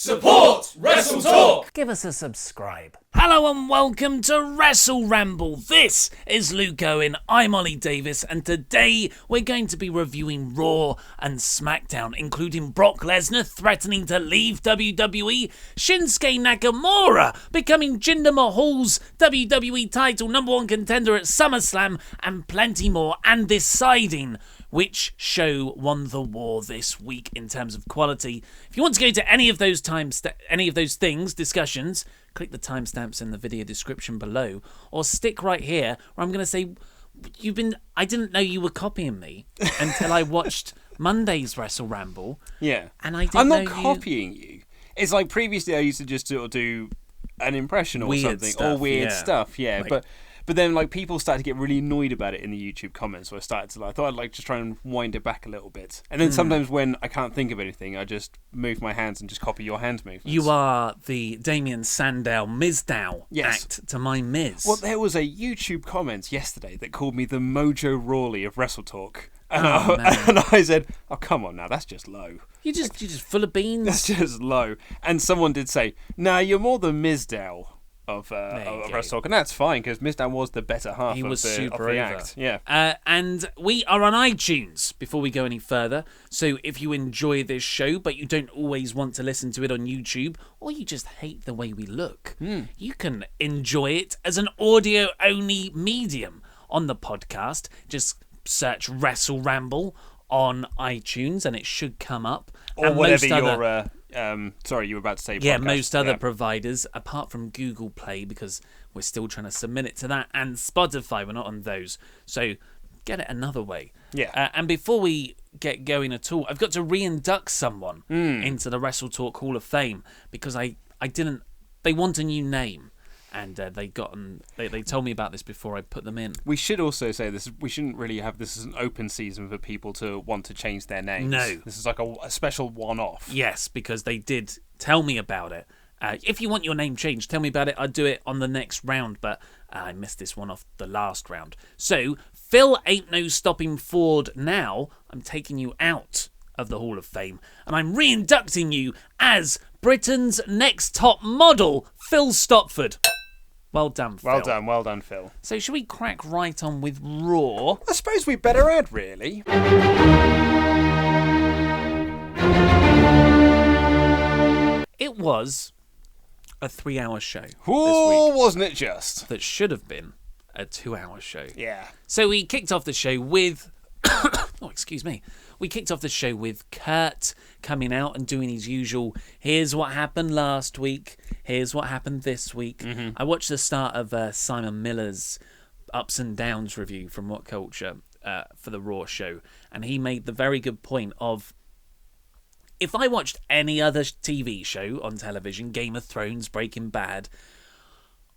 Support WrestleTalk! Give us a subscribe. Hello and welcome to WrestleRamble. This is Luke Owen, I'm Ollie Davis, and today we're going to be reviewing Raw and Smackdown, including Brock Lesnar threatening to leave WWE, Shinsuke Nakamura becoming Jinder Mahal's WWE title #1 contender at SummerSlam, and plenty more, and deciding which show won the war this week in terms of quality. If you want to go to any of those discussions, click the timestamps in the video description below, or stick right here where I'm going to say, I didn't know you were copying me until I watched Monday's WrestleRamble. Yeah. And I'm not copying you. It's like previously I used to just sort of do an impression or Weird something. stuff, Or weird yeah. stuff, yeah. Like- But then like people started to get really annoyed about it in the YouTube comments, so I started to I thought I'd like just try and wind it back a little bit. And then sometimes when I can't think of anything, I just move my hands and just copy your hand movements. You are the Damien Sandow Mizdow act to my Miz. Well, there was a YouTube comment yesterday that called me the Mojo Rawley of WrestleTalk. And, man. and I said, oh, come on now, that's just low. You're just full of beans. That's just low. And someone did say, nah, you're more the Mizdow of you go. WrestleTalk. And that's fine, because Mizdow was the better half He was of super the over. act. Yeah. And we are on iTunes before we go any further. So if you enjoy this show, but you don't always want to listen to it on YouTube, or you just hate the way we look, you can enjoy it as an audio-only medium on the podcast. Just search WrestleRamble on iTunes and it should come up. Or and whatever most other, your... sorry, you were about to say yeah, podcast. most other Yeah. providers, apart from Google Play, because we're still trying to submit it to that, and Spotify, we're not on those. So get it another way. Yeah. And before we get going at all, I've got to re-induct someone into the WrestleTalk Hall of Fame, because I didn't... They want a new name. And they told me about this before I put them in. We should also say this. We shouldn't really have this as an open season for people to want to change their names. No. This is like a special one-off. Yes, because they did tell me about it. If you want your name changed, tell me about it. I'll do it on the next round, but I missed this one off the last round. So, Phil ain't no stopping Ford now. I'm taking you out of the Hall of Fame, and I'm re-inducting you as Britain's next top model, Phil Stopford. Well done, Phil. Well done, Phil. So should we crack right on with Raw? I suppose we better add, really. It was a 3-hour show this Ooh, week wasn't it just? that should have been a 2-hour show. Yeah. So we kicked off the show with... We kicked off the show with Kurt coming out and doing his usual, here's what happened last week, here's what happened this week. I watched the start of Simon Miller's Ups and Downs review from What Culture for the Raw show, and he made the very good point of, if I watched any other TV show on television, Game of Thrones, Breaking Bad,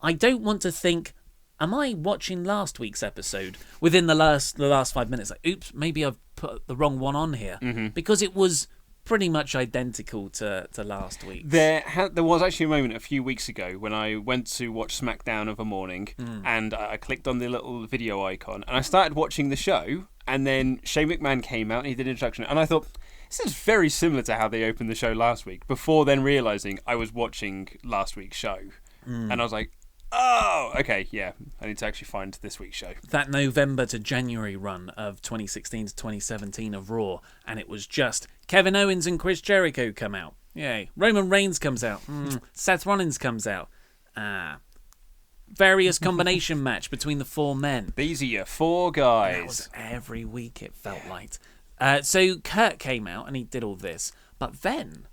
I don't want to think, am I watching last week's episode within the last 5 minutes? Like, oops, maybe I've put the wrong one on here. Because it was pretty much identical to last week. There was actually a moment a few weeks ago when I went to watch SmackDown of a morning, and I clicked on the little video icon, and I started watching the show, and then Shane McMahon came out and he did an introduction, and I thought, this is very similar to how they opened the show last week, before then realising I was watching last week's show. And I was like, oh, okay, yeah, I need to actually find this week's show. That November to January run of 2016 to 2017 of Raw, and it was just Kevin Owens and Chris Jericho come out. Yay. Roman Reigns comes out. Seth Rollins comes out. Various combination match between the 4 men. These are your 4 That guys. was every week, it felt like. So Kurt came out and he did all this, but then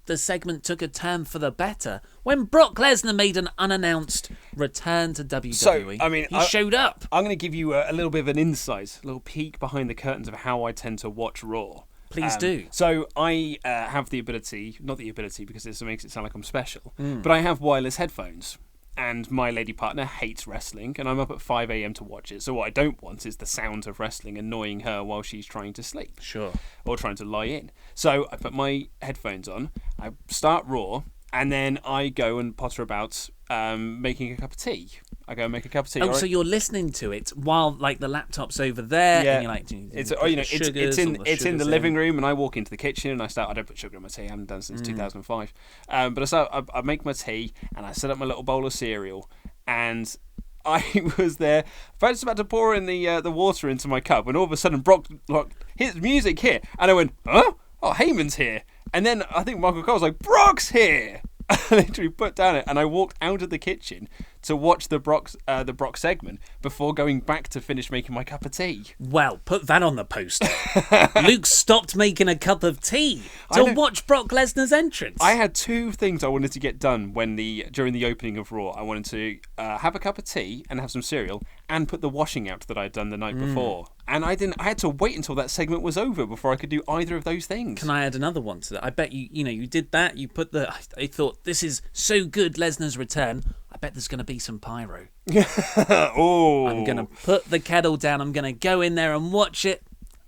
the segment took a turn for the better when Brock Lesnar made an unannounced return to WWE. So, I mean, he showed up. I'm going to give you a little bit of an insight, a little peek behind the curtains of how I tend to watch Raw. Please do. So I have the ability, not the ability because this makes it sound like I'm special, but I have wireless headphones. And my lady partner hates wrestling, and I'm up at 5 a.m. to watch it. So what I don't want is the sound of wrestling annoying her while she's trying to sleep. Sure. Or trying to lie in. So I put my headphones on, I start Raw, and then I go and potter about making a cup of tea. I go and make a cup of tea. Oh, so you're listening to it while like the laptop's over there, Yeah. and you're like, it's in the living room, and I walk into the kitchen and I start. I don't put sugar in my tea. I haven't done since 2005. But I make my tea and I set up my little bowl of cereal, and I was there, first about to pour in the water into my cup, when all of a sudden Brock, his music hit, and I went, huh? Oh, Heyman's here. And then I think Michael Cole was like, Brock's here. I literally put down it, and I walked out of the kitchen to watch the Brock segment before going back to finish making my cup of tea. Well, put that on the poster. Luke stopped making a cup of tea to watch Brock Lesnar's entrance. I had two things I wanted to get done during the opening of Raw. I wanted to have a cup of tea and have some cereal, and put the washing out that I'd done the night before. And I had to wait until that segment was over before I could do either of those things. Can I add another one to that? I bet you did that. You put I thought, this is so good, Lesnar's return. I bet there's going to be some pyro. Oh. I'm going to put the kettle down. I'm going to go in there and watch it.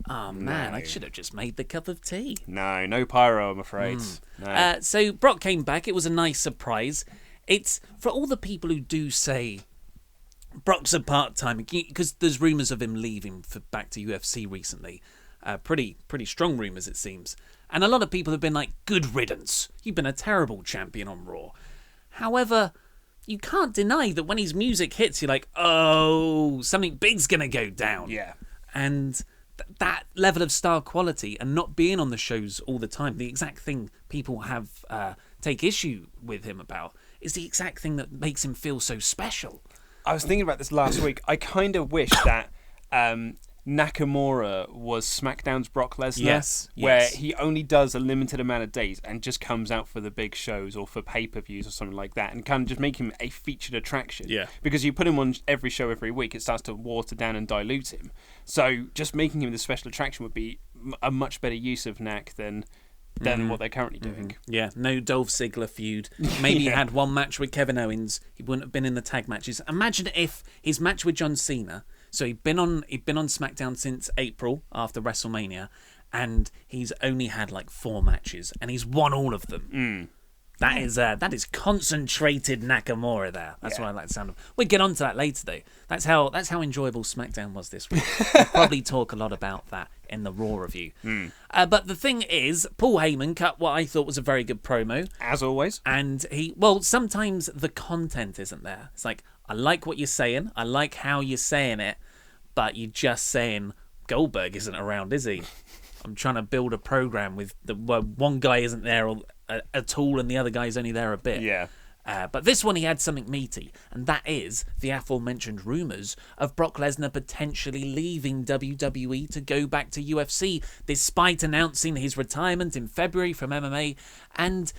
Oh, man, no. I should have just made the cup of tea. No pyro, I'm afraid. No. So Brock came back. It was a nice surprise. It's for all the people who do say Brock's a part-time, because there's rumours of him leaving back to UFC recently. Pretty strong rumours, it seems. And a lot of people have been like, good riddance. You've been a terrible champion on Raw. However, you can't deny that when his music hits, you're like, oh, something big's going to go down. Yeah. And that level of star quality and not being on the shows all the time, the exact thing people have take issue with him about, is the exact thing that makes him feel so special. I was thinking about this last week. I kind of wish that Nakamura was SmackDown's Brock Lesnar. Yes. Where he only does a limited amount of days and just comes out for the big shows or for pay-per-views or something like that, and kind of just make him a featured attraction. Yeah. Because you put him on every show every week, it starts to water down and dilute him. So just making him the special attraction would be a much better use of Nak than what they're currently doing. Yeah, no Dolph Ziggler feud. Maybe he had one match with Kevin Owens. He wouldn't have been in the tag matches. Imagine if his match with John Cena. So he'd been on SmackDown since April after WrestleMania, and he's only had like 4 matches, and he's won all of them. That is concentrated Nakamura there. That's what I like the sound of. We'll get on to that later though. That's how enjoyable SmackDown was this week. We'll probably talk a lot about that in the Raw review. But the thing is, Paul Heyman cut what I thought was a very good promo. As always. And sometimes the content isn't there. It's like, I like what you're saying. I like how you're saying it, but you're just saying Goldberg isn't around, is he? I'm trying to build a program with one guy isn't there at all, and the other guy's only there a bit. Yeah. But this one, he had something meaty, and that is the aforementioned rumours of Brock Lesnar potentially leaving WWE to go back to UFC, despite announcing his retirement in February from MMA. And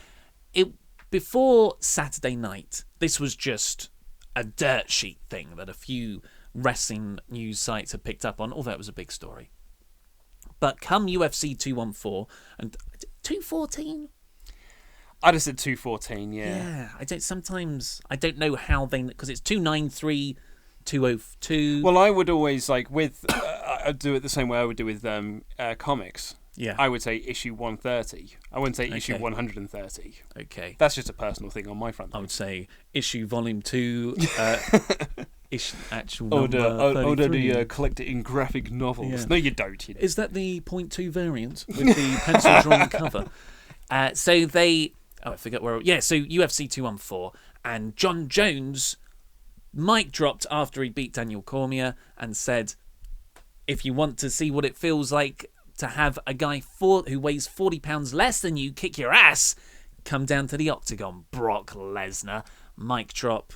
before Saturday night, this was just a dirt sheet thing that a few wrestling news sites have picked up on, although it was a big story. But come UFC 214 and 214. I'd have said 214, yeah. Yeah, I don't know how they, because it's 293, 202. Well, I would always, like, I'd do it the same way I would do with comics. Yeah. I would say issue 130. I wouldn't say issue 130. Okay. That's just a personal thing on my front. I would say issue volume 2, actual number 33. Order the collector in graphic novels. Yeah. No, you don't. Is that the 0.2 variant with the pencil drawn cover? So they... Oh, I forget where... Yeah, so UFC 214, and John Jones mic dropped after he beat Daniel Cormier and said, if you want to see what it feels like to have a guy who weighs 40 pounds less than you kick your ass, come down to the Octagon, Brock Lesnar. Mic drop.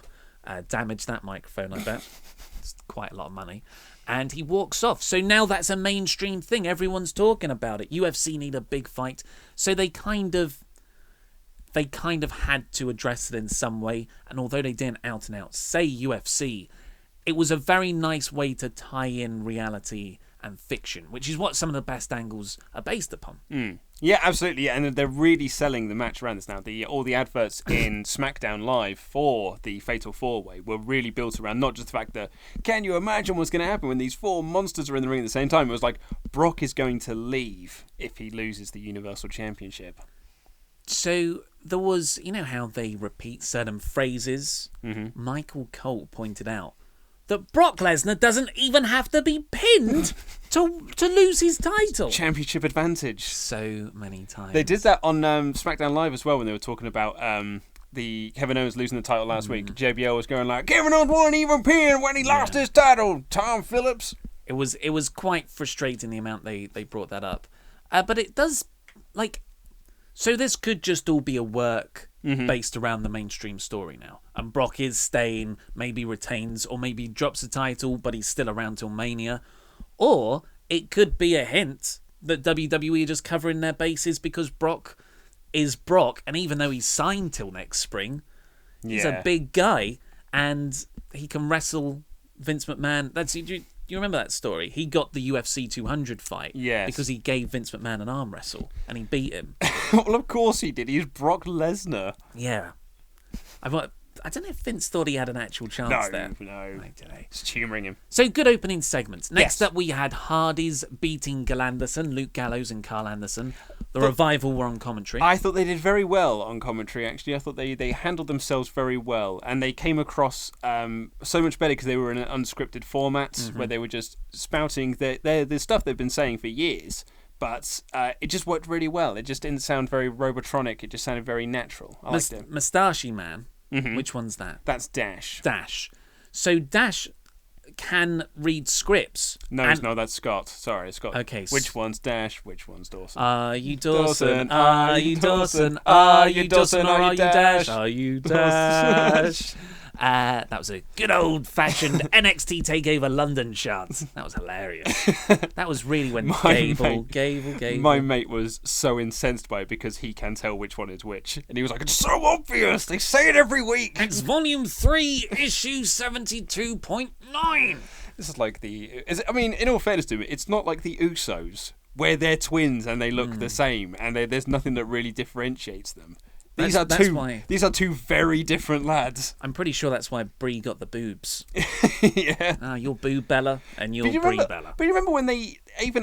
Damage that microphone, I bet. It's quite a lot of money. And he walks off. So now that's a mainstream thing. Everyone's talking about it. UFC need a big fight. So they kind of had to address it in some way. And although they didn't out and out say UFC, it was a very nice way to tie in reality and fiction, which is what some of the best angles are based upon. Yeah, absolutely. Yeah. And they're really selling the match around this now. All the adverts in SmackDown Live for the Fatal 4-Way were really built around not just the fact that, can you imagine what's going to happen when these 4 monsters are in the ring at the same time? It was like, Brock is going to leave if he loses the Universal Championship. So there was, you know how they repeat certain phrases? Mm-hmm. Michael Cole pointed out that Brock Lesnar doesn't even have to be pinned to lose his title. Championship advantage. So many times. They did that on SmackDown Live as well when they were talking about the Kevin Owens losing the title last week. JBL was going like, Kevin Owens wasn't even pinned when he lost his title, Tom Phillips. It was quite frustrating the amount they brought that up. But it does, like... So this could just all be a work based around the mainstream story now. And Brock is staying, maybe retains, or maybe drops the title, but he's still around till Mania. Or it could be a hint that WWE are just covering their bases because Brock is Brock. And even though he's signed till next spring, he's a big guy and he can wrestle Vince McMahon. You remember that story? He got the UFC 200 fight because he gave Vince McMahon an arm wrestle and he beat him. Well, of course he did. He's Brock Lesnar. Yeah. I don't know if Vince thought he had an actual chance there. No. I don't know. It's humouring him. So, good opening segments. Next up, we had Hardys beating Anderson, Luke Gallows and Carl Anderson. The Revival were on commentary. I thought they did very well on commentary, actually. I thought they handled themselves very well. And they came across so much better because they were in an unscripted format where they were just spouting the stuff they've been saying for years. But it just worked really well. It just didn't sound very Robotronic. It just sounded very natural. I liked it. Moustache Man. Which one's that? That's Dash. Dash. So Dash can read scripts. No, that's Scott. Sorry, Scott. Okay. Which one's Dash? Which one's Dawson? Are you Dawson? Are you Dawson? Are you Dawson or are you Dash? Are you Dash? That was a good old-fashioned NXT TakeOver London chant. That was hilarious. That was really when Gable. My mate was so incensed by it because he can tell which one is which. And he was like, it's so obvious. They say it every week. It's Volume 3, Issue 72.9. This is like in all fairness to it, it's not like the Usos, where they're twins and they look the same, and there's nothing that really differentiates them. These are two very different lads. I'm pretty sure that's why Brie got the boobs. Yeah. You're Boob Bella and you're Brie Bella. But you remember when they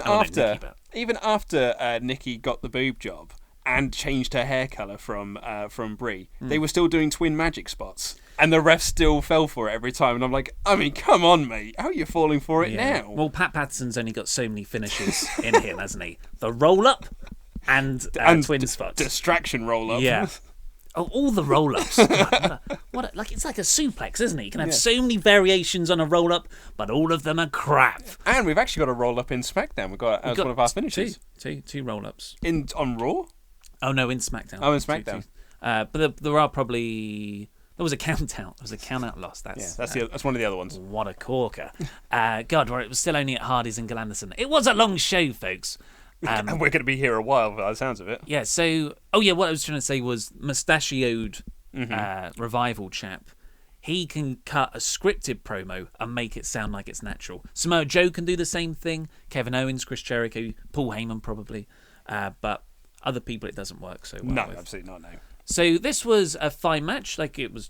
after Nikki got the boob job and changed her hair colour from Brie, they were still doing twin magic spots. And the refs still fell for it every time. And I'm like, I mean, come on, mate. How are you falling for it now? Well, Pat Patterson's only got so many finishes in him, hasn't he? The roll-up and twin spots. Distraction roll-up. Yeah. Oh, all the roll-ups. Like it's like a suplex, isn't it? You can have so many variations on a roll-up, but all of them are crap. And we've actually got a roll-up in SmackDown. We've got as one of our finishes. Two roll-ups. On Raw? Oh, no, in SmackDown. Oh, in SmackDown. But there are probably... There was a count-out. There was a count-out loss. That's one of the other ones. What a corker. God, it was still only at Hardys and Anderson. It was a long show, folks. And we're going to be here a while by the sounds of it. Yeah, so... Oh, yeah, what I was trying to say was mustachioed Revival chap. He can cut a scripted promo and make it sound like it's natural. Samoa Joe can do the same thing. Kevin Owens, Chris Jericho, Paul Heyman probably. But other people it doesn't work so well No, with. absolutely not, no. So this was a fine match. Like it was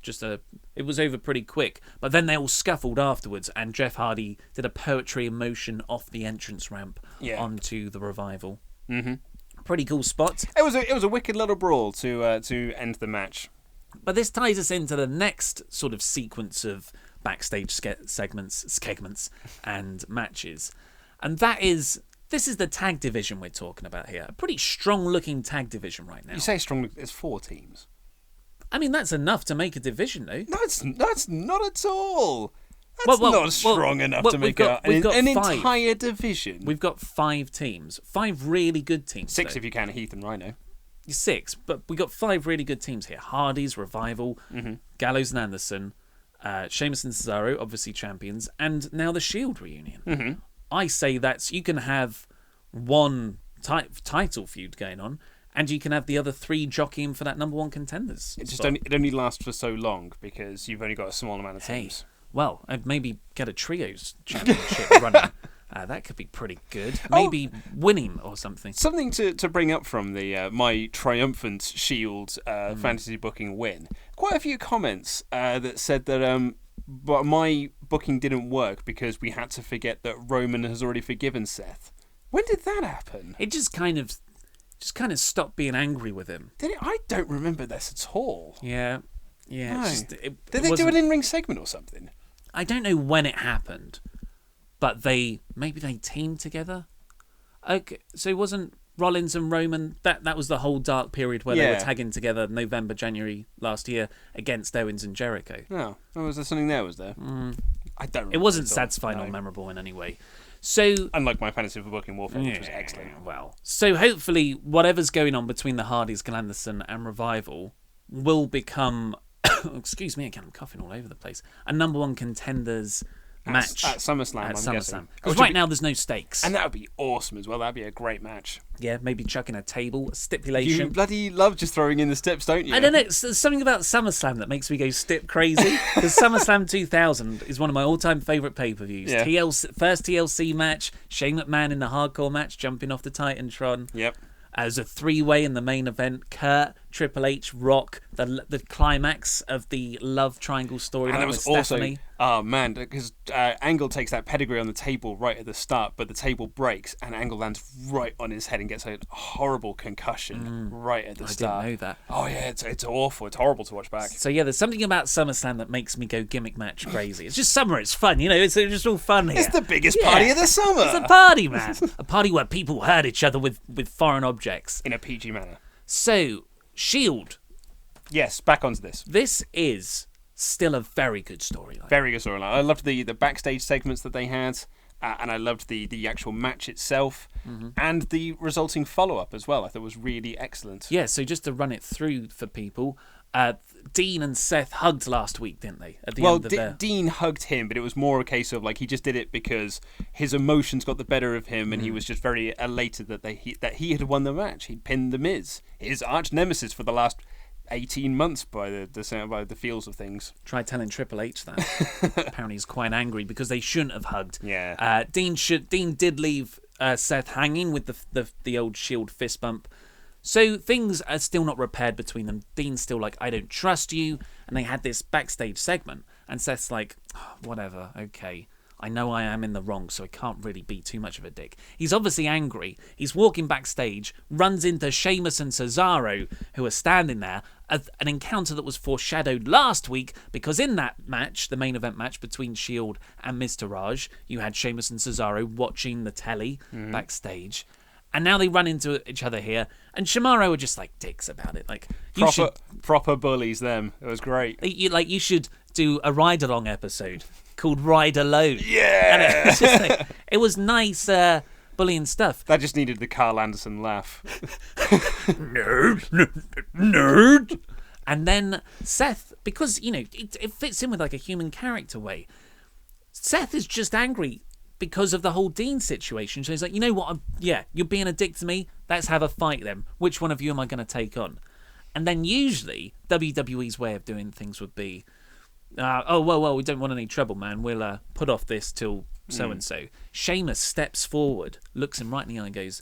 over pretty quick. But then they all scuffled afterwards, and Jeff Hardy did a poetry in motion off the entrance ramp onto the Revival. Mm-hmm. Pretty cool spot. It was a wicked little brawl to end the match. But this ties us into the next sort of sequence of backstage segments and matches, and this is the tag division we're talking about here. A pretty strong-looking tag division right now. You say strong? There's 4 teams. I mean, that's enough to make a division, though. No, it's not at all. That's not strong enough to make an entire division. We've got 5 teams. 5 really good teams. 6 though. if you count Heath and Rhino. 6, but we got 5 really good teams here. Hardys, Revival, Gallows and Anderson, Sheamus and Cesaro, obviously champions, and now the Shield reunion. Mm-hmm. I say you can have one title feud going on, and you can have the other 3 jockeying for that number 1 contenders. It only lasts for so long because you've only got a small amount of teams. Well, I'd maybe get a trios championship running. That could be pretty good. Maybe winning or something. Something to bring up from the my triumphant Shield fantasy booking win. Quite a few comments that said that but my booking didn't work because we had to forget that Roman has already forgiven Seth. When did that happen? It just just kind of stopped being angry with him. Did it? I don't remember this at all. Yeah. No. Did they do an in-ring segment or something? I don't know when it happened, but maybe they teamed together. Okay, so it wasn't Rollins and Roman. That was the whole dark period where they were tagging together November, January last year against Owens and Jericho. No, was there something there? Was there? I don't remember. It wasn't satisfying or memorable in any way. So, unlike my fantasy for Booking Warfare, which was excellent. Well, so hopefully whatever's going on between the Hardys, Glenderson and Revival will become, excuse me again, I'm coughing all over the place, a number one contenders match at SummerSlam. I'm guessing. Because right now there's no stakes. And that would be awesome as well. That would be a great match. Yeah, maybe chucking a table, a stipulation. You bloody love just throwing in the steps, don't you? I don't know. There's something about SummerSlam that makes me go stip crazy. Because SummerSlam 2000 is one of my all-time favourite pay-per-views. Yeah. First TLC match, Shane McMahon in the hardcore match, jumping off the Titantron. Yep. As a three-way in the main event, Kurt, Triple H, Rock, the climax of the love triangle story. And it was also, oh man, because Angle takes that pedigree on the table right at the start, but the table breaks and Angle lands right on his head and gets a horrible concussion right at the start. I didn't know that. Oh yeah, it's awful. It's horrible to watch back. So yeah, there's something about SummerSlam that makes me go gimmick match crazy. It's just summer. It's fun, it's just all fun here. It's the biggest party of the summer. It's a party, man. A party where people hurt each other with foreign objects in a PG manner. So Shield. Yes, back onto this. This is still a very good storyline. Very good storyline. I loved the backstage segments that they had, and I loved the actual match itself, and the resulting follow-up as well. I thought was really excellent. Yeah, so just to run it through for people, Dean and Seth hugged last week, didn't they? At the end of Dean hugged him, but it was more a case of he just did it because his emotions got the better of him, and he was just very elated that he had won the match. He'd pinned The Miz, his arch nemesis for the last 18 months by the feels of things. Try telling Triple H that. Apparently he's quite angry because they shouldn't have hugged. Yeah. Dean did leave Seth hanging with the old Shield fist bump. So things are still not repaired between them. Dean's still like, I don't trust you. And they had this backstage segment. And Seth's like, whatever, okay. I know I am in the wrong, so I can't really be too much of a dick. He's obviously angry. He's walking backstage, runs into Sheamus and Cesaro, who are standing there. An encounter that was foreshadowed last week, because in that match, the main event match between Shield and Mr. Raj, you had Sheamus and Cesaro watching the telly backstage. And now they run into each other here, and Shimaro are just like dicks about it. Like proper bullies them. It was great. You should do a ride along episode called Ride Alone. Yeah, and it was nice bullying stuff. That just needed the Carl Anderson laugh. Nerd. And then Seth, because it fits in with a human character way. Seth is just angry because of the whole Dean situation. So he's like, you know what? You're being a dick to me. Let's have a fight then. Which one of you am I going to take on? And then usually WWE's way of doing things would be, we don't want any trouble, man. We'll put off this till so-and-so. Sheamus steps forward, looks him right in the eye and goes,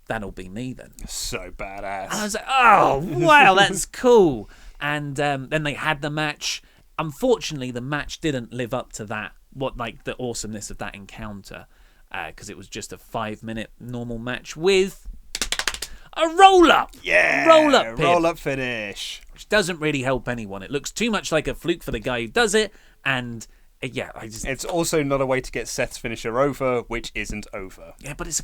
that'll be me then. So badass. And I was like, oh, wow, that's cool. And then they had the match. Unfortunately, the match didn't live up to that. The awesomeness of that encounter, because it was just a 5-minute normal match with a roll-up. Yeah, roll-up finish. Which doesn't really help anyone. It looks too much like a fluke for the guy who does it, and it's also not a way to get Seth's finisher over, which isn't over. Yeah, but it's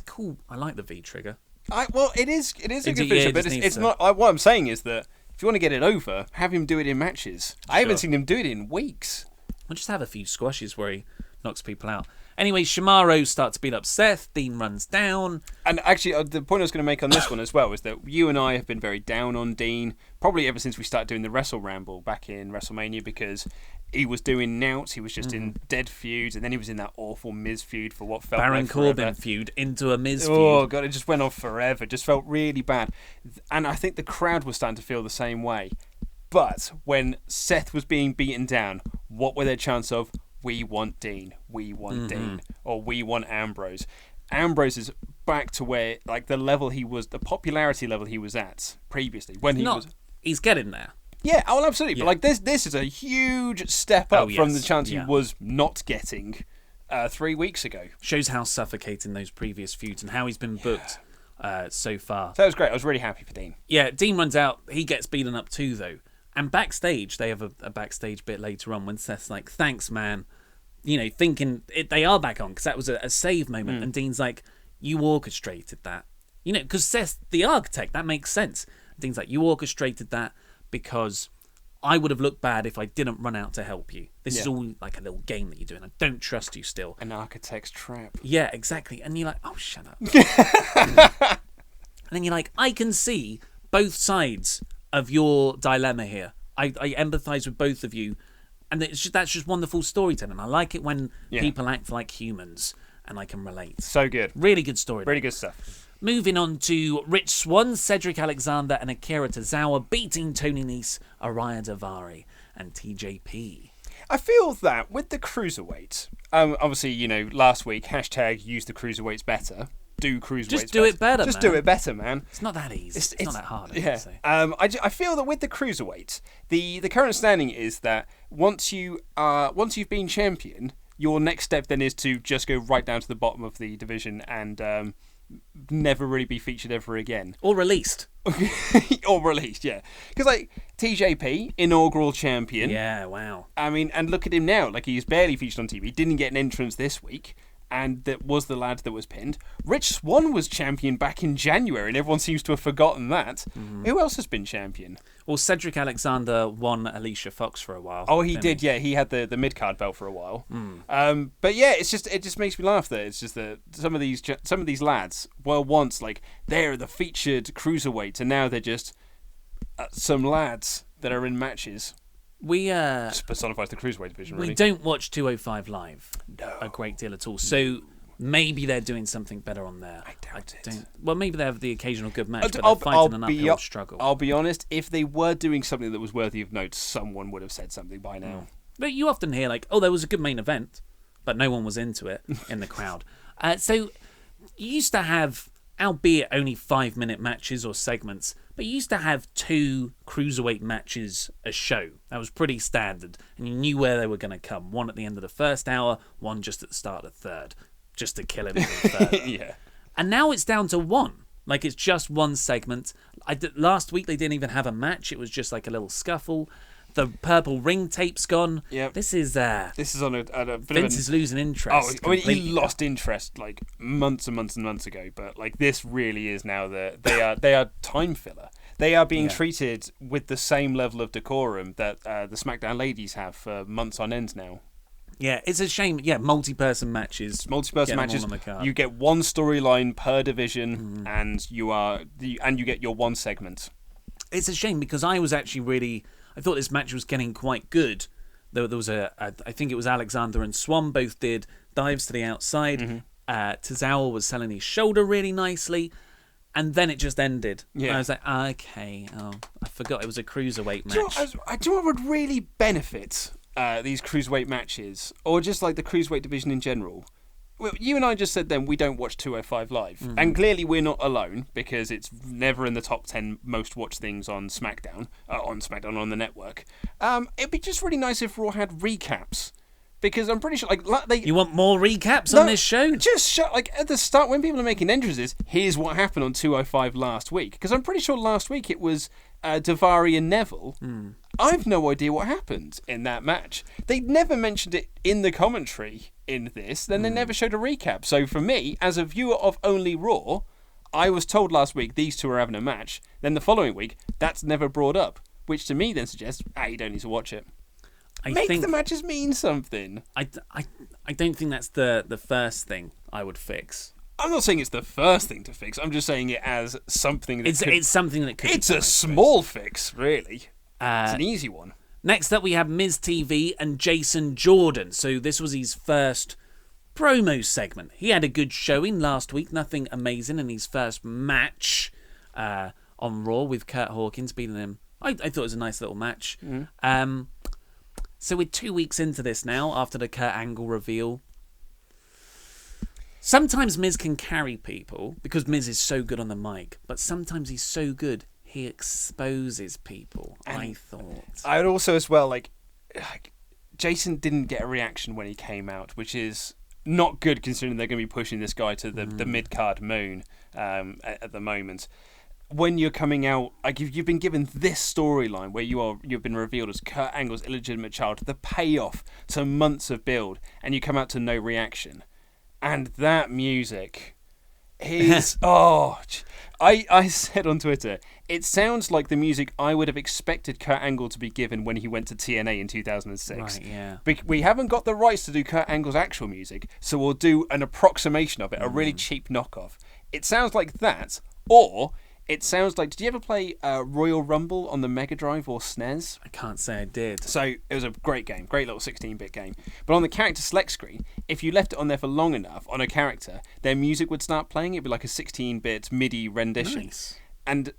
I like the V-trigger. It is a good finisher, but it's not. What I'm saying is that if you want to get it over, have him do it in matches. Sure. I haven't seen him do it in weeks. We'll just have a few squashes where he knocks people out. Anyway, Shimaro starts to beat up Seth. Dean runs down. And actually, the point I was going to make on this one as well is that you and I have been very down on Dean, probably ever since we started doing the WrestleRamble back in WrestleMania, because he was doing nouts, he was just in dead feuds, and then he was in that awful Miz feud for what felt Baron like forever. Corbin feud into a Miz feud. Oh, God, it just went on forever. It just felt really bad. And I think the crowd was starting to feel the same way. But when Seth was being beaten down, what were their chants of, we want Dean, we want Dean, or we want Ambrose? Ambrose is back to where, the level he was, the popularity level he was at previously. He's getting there. Yeah, absolutely. Yeah. But this is a huge step up from the chance he was not getting 3 weeks ago. Shows how suffocating those previous feuds and how he's been booked so far. So that was great. I was really happy for Dean. Yeah, Dean runs out. He gets beaten up too, though. And backstage, they have a backstage bit later on when Seth's like, thanks, man. Thinking they are back on because that was a save moment. And Dean's like, you orchestrated that. Because Seth's the architect. That makes sense. Dean's like, you orchestrated that because I would have looked bad if I didn't run out to help you. This is all like a little game that you're doing. I don't trust you still. An architect's trap. Yeah, exactly. And you're like, oh, shut up. And then you're like, I can see both sides of your dilemma here. I empathise with both of you. And that's just wonderful storytelling. I like it when people act like humans and I can relate. So good. Really good story. Really good stuff. Moving on to Rich Swann, Cedric Alexander and Akira Tozawa beating Tony Nese, Araya Daivari and TJP. I feel that with the cruiserweight, obviously, last week, hashtag use the cruiserweights better. Do cruiserweights Just do it better, Just man. do it better, man. It's not that easy. It's not that hard, I would say. I feel that with the cruiserweight, the current standing is that once you've been champion, your next step then is to just go right down to the bottom of the division and never really be featured ever again. Or released. Or released, yeah. Because, TJP, inaugural champion. Yeah, wow. I mean, and look at him now. He's barely featured on TV. Didn't get an entrance this week. And that was the lad that was pinned. Rich Swann was champion back in January, and everyone seems to have forgotten that. Who else has been champion? Well, Cedric Alexander won Alicia Fox for a while. Oh, he did, yeah. He had the mid-card belt for a while. But yeah, it just makes me laugh that it's just that some of these lads were once they're the featured cruiserweight, and now they're just some lads that are in matches. We just personifies the cruiserweight division. Really. We don't watch 205 Live a great deal at all, so maybe they're doing something better on there. I doubt it. Well, maybe they have the occasional good match, but they're fighting an uphill struggle. I'll be honest. If they were doing something that was worthy of note, someone would have said something by now. But you often hear there was a good main event, but no one was into it in the crowd. So you used to have, albeit only 5-minute matches or segments, but you used to have 2 cruiserweight matches a show. That was pretty standard, and you knew where they were going to come. One at the end of the first hour, one just at the start of the third, just to kill him even further. Yeah. And now it's down to one. It's just one segment. Last week they didn't even have a match. It was just a little scuffle. The purple ring tape's gone. Yep. This is on a bit Vince is losing interest. Oh, I mean, he lost interest months and months and months ago. But this really is now they are time filler. They are being treated with the same level of decorum that the SmackDown ladies have for months on end now. Yeah, it's a shame. Yeah, multi-person matches. Multi-person matches. On the card. You get one storyline per division, and you get your one segment. It's a shame because I was actually I thought this match was getting quite good. There was I think it was Alexander and Swann both did dives to the outside. Tozawa was selling his shoulder really nicely, and then it just ended. Yeah. And I was like, okay, I forgot it was a cruiserweight match. Do you know what would really benefit these cruiserweight matches, or just the cruiserweight division in general? Well, you and I just said then we don't watch 205 Live. And clearly we're not alone because it's never in the top 10 most watched things on SmackDown, on the network. It'd be just really nice if Raw had recaps. Because I'm pretty sure, You want more recaps on this show? Just at the start, when people are making entrances, here's what happened on 205 last week. Because I'm pretty sure last week it was Daivari and Neville. I've no idea what happened in that match. They never mentioned it in the commentary in this, then they never showed a recap. So for me, as a viewer of only Raw, I was told last week these two are having a match. Then the following week, that's never brought up. Which to me then suggests, you don't need to watch it. Make the matches mean something. I don't think that's the first thing I would fix. I'm not saying it's the first thing to fix. I'm just saying it as something that it's something that could. It's a small fix, really. It's an easy one. Next up, we have Miz TV and Jason Jordan. So this was his first promo segment. He had a good showing last week. Nothing amazing in his first match on Raw with Kurt Hawkins beating him. I thought it was a nice little match. So we're 2 weeks into this now after the Kurt Angle reveal. Sometimes Miz can carry people because Miz is so good on the mic, but sometimes he's so good he exposes people. And I thought. I would also as well Jason didn't get a reaction when he came out, which is not good considering they're going to be pushing this guy to the mid-card moon. at the moment. When you're coming out, like you've been given this storyline where you've been revealed as Kurt Angle's illegitimate child, the payoff to months of build, and you come out to no reaction, and that music is I said on Twitter, it sounds like the music I would have expected Kurt Angle to be given when he went to TNA in 2006. Right, yeah. We haven't got the rights to do Kurt Angle's actual music, so we'll do an approximation of it, a really cheap knockoff. It sounds like that, or it sounds like... Did you ever play Royal Rumble on the Mega Drive or SNES? I can't say I did. So it was a great game, great little 16-bit game. But on the character select screen, if you left it on there for long enough on a character, their music would start playing. It'd be like a 16-bit MIDI rendition. Nice. And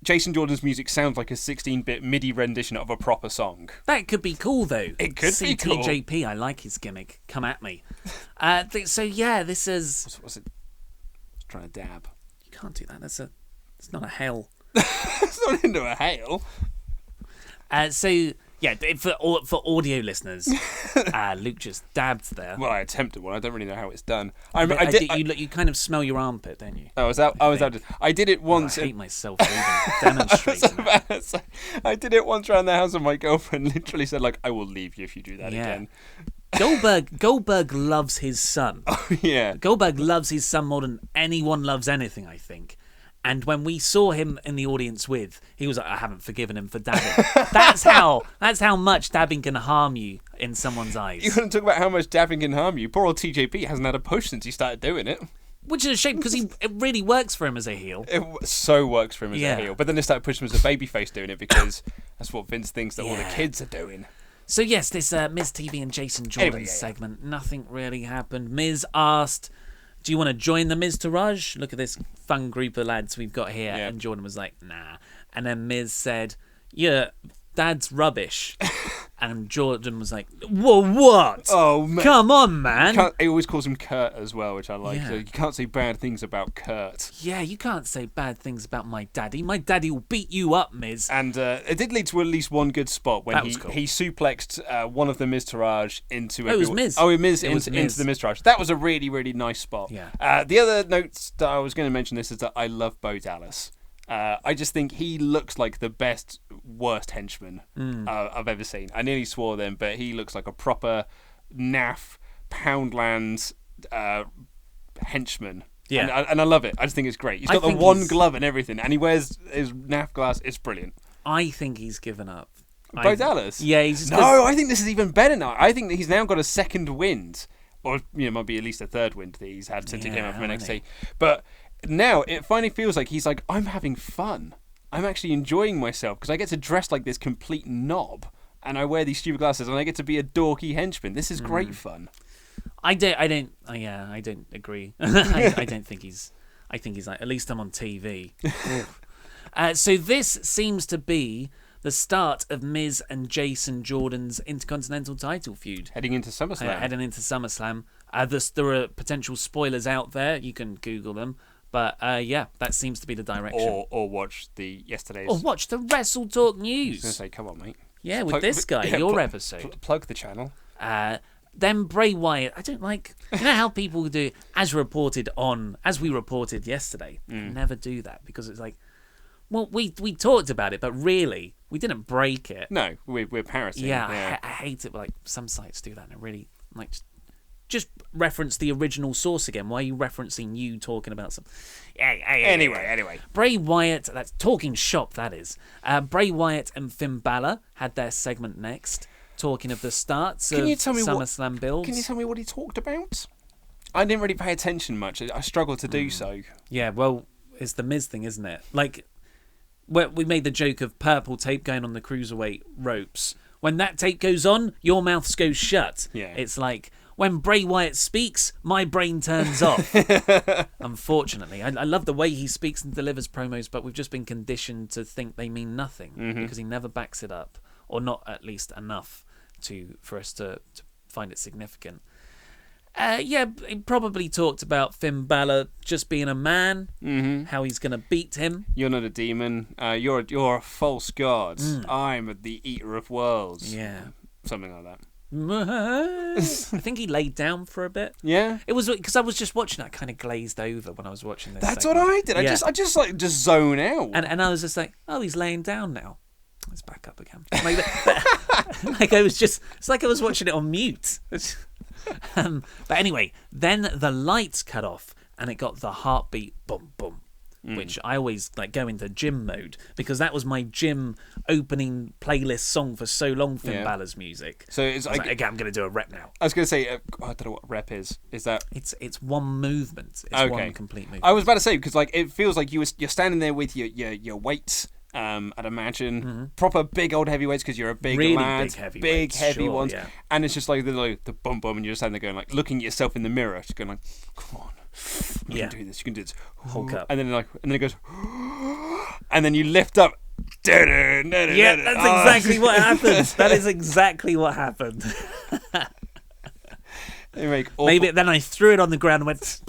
Jason Jordan's music sounds like a 16-bit MIDI rendition of a proper song. That could be cool, though. It could be cool. CTJP, I like his gimmick. Come at me. So yeah, this is... What's it? Just trying to dab. You can't do that. It's not a hail. It's not into a hail. So yeah, for audio listeners, Luke just dabbed there. Well, I attempted one. I don't really know how it's done. You kind of smell your armpit, don't you? Oh, I did it once. I hate myself for even demonstrating. I did it once around the house, and my girlfriend literally said, "Like, I will leave you if you do that again." Goldberg loves his son. Oh yeah. Goldberg loves his son more than anyone loves anything, I think. And when we saw him in the audience he was like, I haven't forgiven him for dabbing. That's how much dabbing can harm you in someone's eyes. You want to talk about how much dabbing can harm you? Poor old TJP hasn't had a push since he started doing it. Which is a shame, because it really works for him as a heel. It so works for him as a heel. But then they started pushing him as a babyface doing it because that's what Vince thinks that all the kids are doing. So yes, this Miz TV and Jason Jordan segment, nothing really happened. Miz asked, do you want to join the Miz Taraj? Look at this fun group of lads we've got here. Yeah. And Jordan was like, nah. And then Miz said, yeah, Dad's rubbish. And Jordan was like, whoa, what? Oh, man. Come on, man. He always calls him Kurt as well, which I like. Yeah. So you can't say bad things about Kurt. Yeah, you can't say bad things about my daddy. My daddy will beat you up, Miz. And it did lead to at least one good spot when he suplexed one of the Miz Taraj into... it was Miz. Oh, Miz into the Miz Taraj. That was a really, really nice spot. Yeah. The other notes that I was going to mention is that I love Bo Dallas. I just think he looks like the worst henchman I've ever seen. I nearly swore then, but he looks like a proper naff Poundland henchman. Yeah. And I love it. I just think it's great. He's got the one glove and everything, and he wears his naff glass. It's brilliant. I think he's given up. Bo Dallas? Yeah, he's just... No, I think this is even better now. I think that he's now got a second wind. Or, might be at least a third wind that he's had since he came out from NXT. But... now it finally feels like he's like, I'm having fun. I'm actually enjoying myself because I get to dress like this complete knob and I wear these stupid glasses and I get to be a dorky henchman. This is great fun. I don't agree. I don't think he's... I think he's like, at least I'm on TV. So this seems to be the start of Miz and Jason Jordan's Intercontinental title feud. Heading into SummerSlam. There are potential spoilers out there. You can Google them. But that seems to be the direction. Or watch yesterday's... Or watch the WrestleTalk news. I was going to say, come on, mate. Yeah, with this guy, your episode. Plug the channel. Then Bray Wyatt, I don't like... You know how people do, as we reported yesterday, never do that because it's like, well, we talked about it, but really, we didn't break it. No, we're parroting. Yeah, I hate it. Like, some sites do that, and it really... like. Just reference the original source again. Why are you referencing you talking about some... Anyway. Bray Wyatt, that's talking shop, that is. Bray Wyatt and Finn Balor had their segment next, talking of the starts of SummerSlam builds. Can you tell me what he talked about? I didn't really pay attention much. I struggled to do so. Yeah, well, it's the Miz thing, isn't it? Like, we made the joke of purple tape going on the cruiserweight ropes. When that tape goes on, your mouth goes shut. Yeah. It's like... when Bray Wyatt speaks, my brain turns off. Unfortunately. I love the way he speaks and delivers promos, but we've just been conditioned to think they mean nothing because he never backs it up, or not at least enough for us to find it significant. He probably talked about Finn Balor just being a man, how he's going to beat him. You're not a demon. You're a false god. I'm the eater of worlds. Yeah. Something like that. I think he laid down for a bit. Yeah. It was because I was just watching it. I kind of glazed over when I was watching this. That's segment. what I did. Yeah. I just like just zone out. And I was just like, oh, he's laying down now. It's back up again. Like I was just, it's like I was watching it on mute. But anyway, then the lights cut off and it got the heartbeat boom boom, which I always like go into gym mode because that was my gym opening playlist song for so long. Finn Balor's music. So it's like, okay, I'm going to do a rep now. I was going to say, I don't know what rep is. Is that? It's one movement. It's one complete movement. I was about to say because like it feels like you're standing there with your weights. I'd imagine proper big old heavyweights because you're a big really lad, big heavy ones, yeah. and it's just like the bum bum, and you're just standing there going like looking at yourself in the mirror, just going like, come on, you can do this, you can do this, Hulk up, and then it goes, and then you lift up. Yeah, that's exactly what happened. That is exactly what happened. Maybe then I threw it on the ground and went.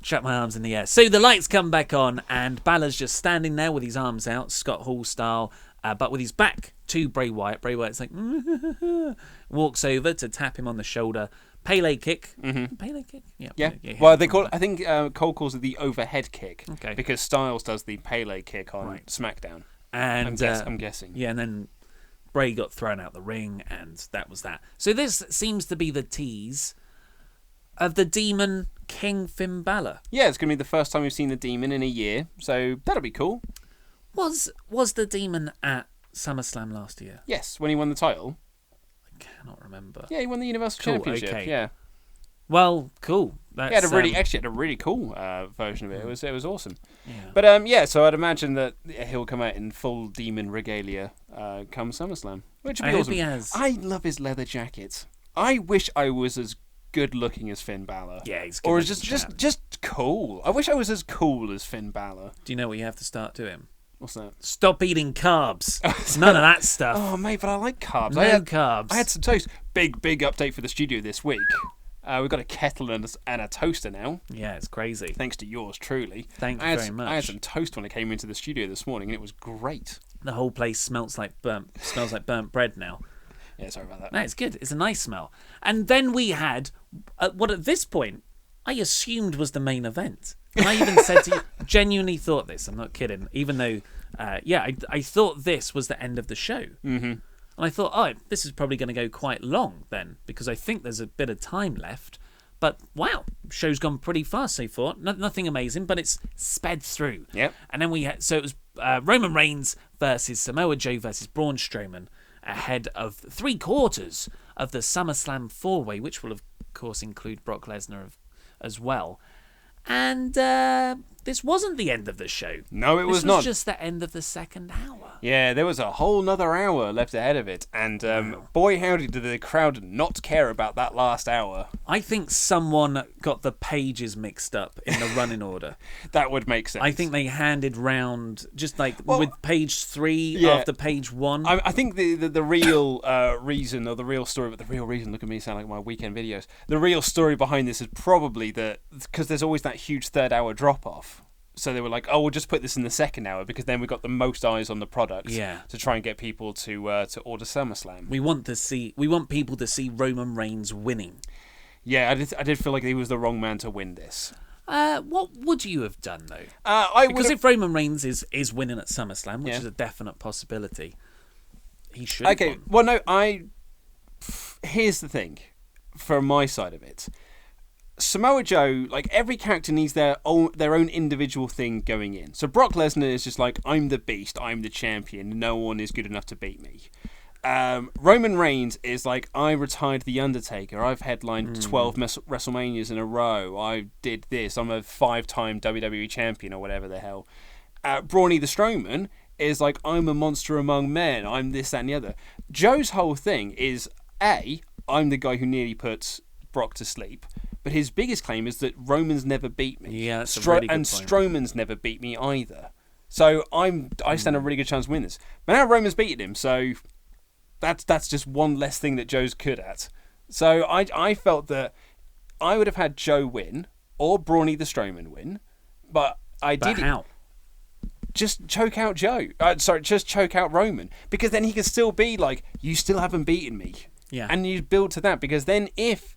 Shut my arms in the air. So the lights come back on, and Balor's just standing there with his arms out, Scott Hall style, but with his back to Bray Wyatt. Bray Wyatt's like, walks over to tap him on the shoulder. Pele kick. Pele kick? Yeah. Well, they call it, I think Cole calls it the overhead kick. Okay. Because Styles does the Pele kick on SmackDown. And I'm guessing. Yeah, and then Bray got thrown out the ring, and that was that. So this seems to be the tease of the Demon King Finn Balor. Yeah, it's going to be the first time we've seen the Demon in a year, so that'll be cool. Was the Demon at SummerSlam last year? Yes, when he won the title. I cannot remember. Yeah, he won the Universal Championship. Okay. Yeah. Well, cool. That's, he had a really cool version of it. It was awesome. Yeah. But so I'd imagine that he'll come out in full Demon regalia come SummerSlam, which would be awesome. Hope he has. I love his leather jacket. I wish I was as good looking as Finn Balor. Yeah, he's good. Or just cool. I wish I was as cool as Finn Balor. Do you know what you have to start doing? What's that? Stop eating carbs. None of that stuff. Oh, mate, but I like carbs. No carbs. I had some toast. Big update for the studio this week. We've got a kettle and a toaster now. Yeah, it's crazy. Thanks to yours truly. Thank you very much. I had some toast when I came into the studio this morning, and it was great. The whole place smells like burnt bread now. Yeah, sorry about that. No, it's good. It's a nice smell. And then we had what at this point I assumed was the main event. And I even said to you, genuinely thought this. I'm not kidding. Even though, I thought this was the end of the show. Mm-hmm. And I thought, oh, this is probably going to go quite long then, because I think there's a bit of time left. But wow, show's gone pretty fast so far. Nothing amazing, but it's sped through. Yep. And then it was Roman Reigns versus Samoa Joe versus Braun Strowman, ahead of 3/4 of the SummerSlam 4-way, which will of course include Brock Lesnar as well. And this wasn't the end of the show. No, it was not. This was just the end of the second hour. Yeah, there was a whole nother hour left ahead of it. And boy, howdy did the crowd not care about that last hour. I think someone got the pages mixed up in the running order. That would make sense. I think they handed round, just like with page 3 after page 1. I think the real reason, or the real story, but the real reason, look at me sound like my weekend videos, the real story behind this is probably that, because there's always that huge third hour drop-off. So they were like, oh, we'll just put this in the second hour because then we've got the most eyes on the product to try and get people to order SummerSlam. We want people to see Roman Reigns winning. Yeah, I did feel like he was the wrong man to win this. What would you have done though? Because if Roman Reigns is winning at SummerSlam, which is a definite possibility, he should. Okay, well no, here's the thing, from my side of it. Samoa Joe, like every character needs their own individual thing going in. So Brock Lesnar is just like, I'm the beast, I'm the champion, no one is good enough to beat me. Roman Reigns is like, I retired The Undertaker, I've headlined 12 WrestleManias in a row, I did this, I'm a 5-time WWE champion or whatever the hell. Brawny the Strowman is like, I'm a monster among men, I'm this, that and the other. Joe's whole thing is, I'm the guy who nearly puts Brock to sleep. But his biggest claim is that Roman's never beat me. Yeah, that's a really good point. Strowman's never beat me either. So I stand a really good chance of winning this. But now Roman's beaten him, so that's just one less thing that Joe's good at. So I felt that I would have had Joe win or Brawny the Strowman win, but how? just choke out just choke out Roman, because then he can still be like, you still haven't beaten me. Yeah. And you build to that, because then if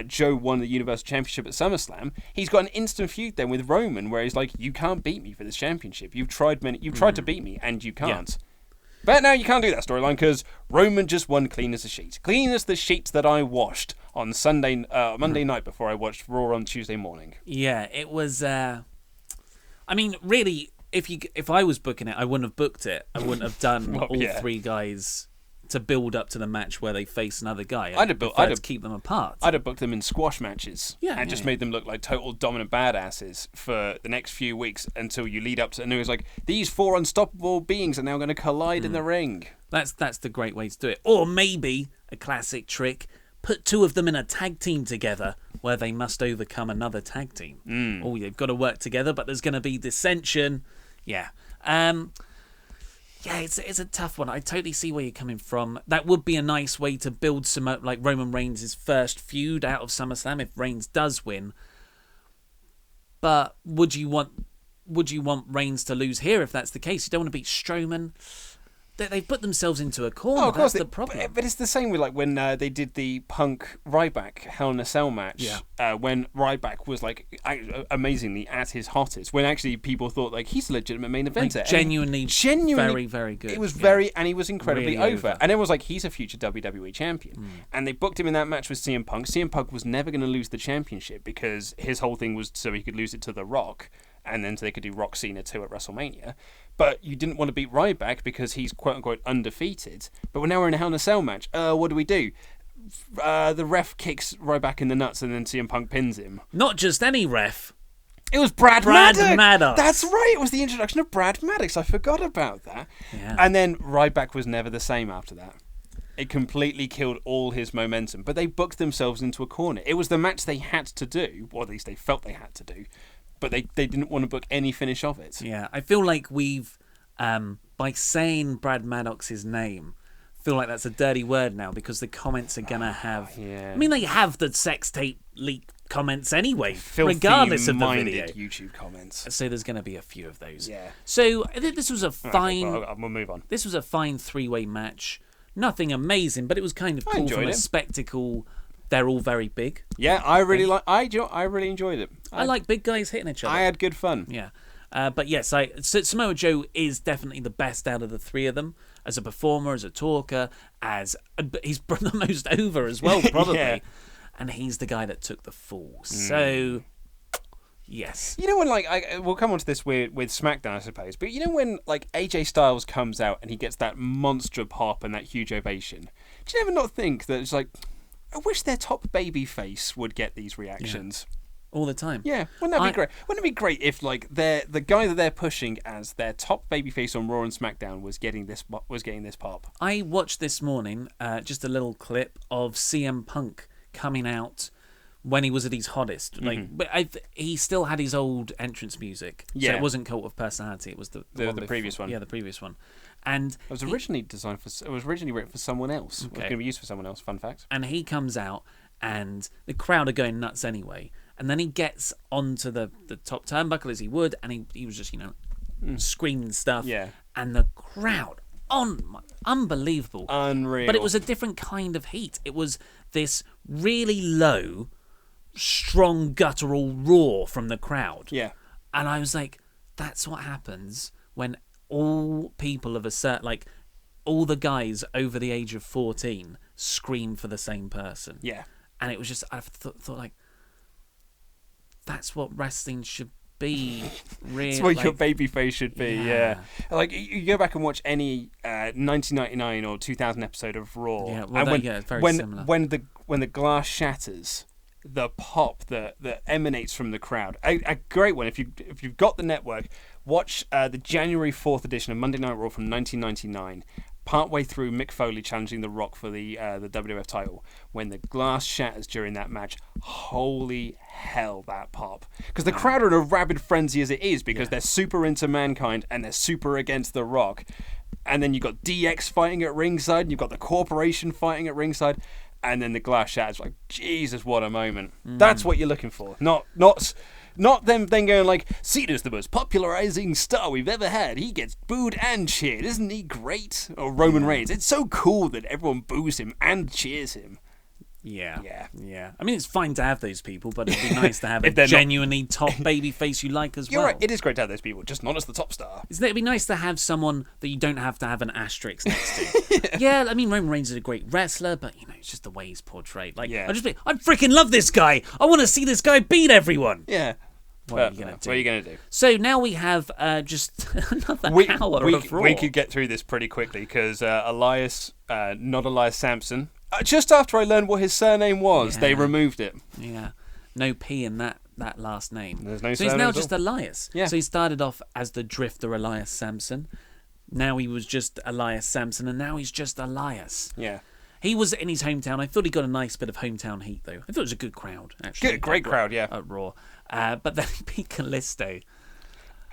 Joe won the Universal Championship at SummerSlam, he's got an instant feud then with Roman, where he's like, you can't beat me for this championship. You've tried to beat me, and you can't. Yeah. But now you can't do that storyline, because Roman just won clean as a sheet. Clean as the sheets that I washed on Monday night before I watched Raw on Tuesday morning. Yeah, it was... I mean, really, if I was booking it, I wouldn't have booked it. I wouldn't have done three guys to build up to the match where they face another guy. I'd have keep them apart. I'd have booked them in squash matches and made them look like total dominant badasses for the next few weeks until you lead up to, and it was like, these four unstoppable beings are now going to collide in the ring. That's the great way to do it. Or maybe a classic trick, put two of them in a tag team together where they must overcome another tag team. Oh, they've got to work together, but there's going to be dissension. Yeah. Yeah, it's a tough one. I totally see where you're coming from. That would be a nice way to build some, like Roman Reigns' first feud out of SummerSlam if Reigns does win. But would you want Reigns to lose here if that's the case? You don't want to beat Strowman. They've put themselves into a corner. Oh, of course, that's the problem. But it's the same with like when they did the Punk Ryback Hell in a Cell match. Yeah. When Ryback was like amazingly at his hottest. When actually people thought like he's a legitimate main eventer. Like, genuinely, very, very good. It was and he was incredibly really over. And everyone was like, he's a future WWE champion. And they booked him in that match with CM Punk. CM Punk was never going to lose the championship because his whole thing was so he could lose it to The Rock. And then so they could do Rock Cena 2 at WrestleMania. But you didn't want to beat Ryback because he's quote-unquote undefeated. But now we're in a Hell in a Cell match. What do we do? The ref kicks Ryback in the nuts and then CM Punk pins him. Not just any ref. It was Brad Maddox. That's right. It was the introduction of Brad Maddox. I forgot about that. Yeah. And then Ryback was never the same after that. It completely killed all his momentum. But they booked themselves into a corner. It was the match they had to do, or at least they felt they had to do. But they didn't want to book any finish of it. Yeah, I feel like we've, by saying Brad Maddox's name, feel like that's a dirty word now because the comments are going to have... Yeah. I mean, they have the sex tape leak comments anyway, regardless of the video. YouTube comments. So there's going to be a few of those. Yeah. So I think this was a fine... Okay, well, we'll move on. This was a fine three-way match. Nothing amazing, but it was kind of cool from a spectacle... They're all very big. Yeah, I really enjoyed it. I like big guys hitting each other. I had good fun. Yeah. But yes, Samoa Joe is definitely the best out of the three of them. As a performer, as a talker, he's the most over as well, probably. Yeah. And he's the guy that took the fall. So, yes. You know when, we'll come on to this with SmackDown, I suppose, but you know when, AJ Styles comes out and he gets that monster pop and that huge ovation, do you ever not think that it's like... I wish their top babyface would get these reactions. Yeah. All the time. Yeah, wouldn't that be great? Wouldn't it be great if the guy that they're pushing as their top babyface on Raw and SmackDown was getting this pop? I watched this morning just a little clip of CM Punk coming out when he was at his hottest. But he still had his old entrance music. Yeah. So it wasn't Cult of Personality. It was the previous one. Yeah, the previous one. And it was originally written for someone else. Okay. It was going to be used for someone else. Fun fact. And he comes out, and the crowd are going nuts anyway. And then he gets onto the top turnbuckle as he would, and he was just screaming stuff. Yeah. And the crowd unbelievable, unreal. But it was a different kind of heat. It was this really low, strong guttural roar from the crowd. Yeah. And I was like, that's what happens when all people of a certain, all the guys over the age of 14 scream for the same person. Yeah. And it was just, I thought that's what wrestling should be, really. That's what your babyface should be, yeah. You go back and watch any 1999 or 2000 episode of Raw. Yeah, well, it's very similar. When the glass shatters, the pop that emanates from the crowd. A great one, if you've got the network, watch the January 4th edition of Monday Night Raw from 1999. Partway through, Mick Foley challenging The Rock for the WWF title. When the glass shatters during that match, holy hell, that pop! Because the crowd are in a rabid frenzy as it is, because they're super into Mankind and they're super against The Rock. And then you've got DX fighting at ringside, and you've got the Corporation fighting at ringside. And then the glass shatters, Jesus, what a moment. That's what you're looking for. Not Not them then going like, Cena's the most popularizing star we've ever had. He gets booed and cheered. Isn't he great? Or Roman Reigns. It's so cool that everyone boos him and cheers him. Yeah. I mean, it's fine to have those people, but it'd be nice to have a they're genuinely top babyface you like as well. You're right, it is great to have those people, just not as the top star. It'd be nice to have someone that you don't have to have an asterisk next to. Yeah, I mean, Roman Reigns is a great wrestler, but, it's just the way he's portrayed. Like, I freaking love this guy. I want to see this guy beat everyone. Yeah. What are you going to do? do? So now we have just another hour of Raw. We could get through this pretty quickly because not Elias Sampson, just after I learned what his surname was, they removed it. Yeah. No P in that last name. There's no so he's now just Elias. Yeah. So he started off as the Drifter Elias Sampson. Now he was just Elias Sampson, and now he's just Elias. Yeah. He was in his hometown. I thought he got a nice bit of hometown heat, though. I thought it was a good crowd, actually. Great crowd, yeah. At Raw. But then he beat Callisto.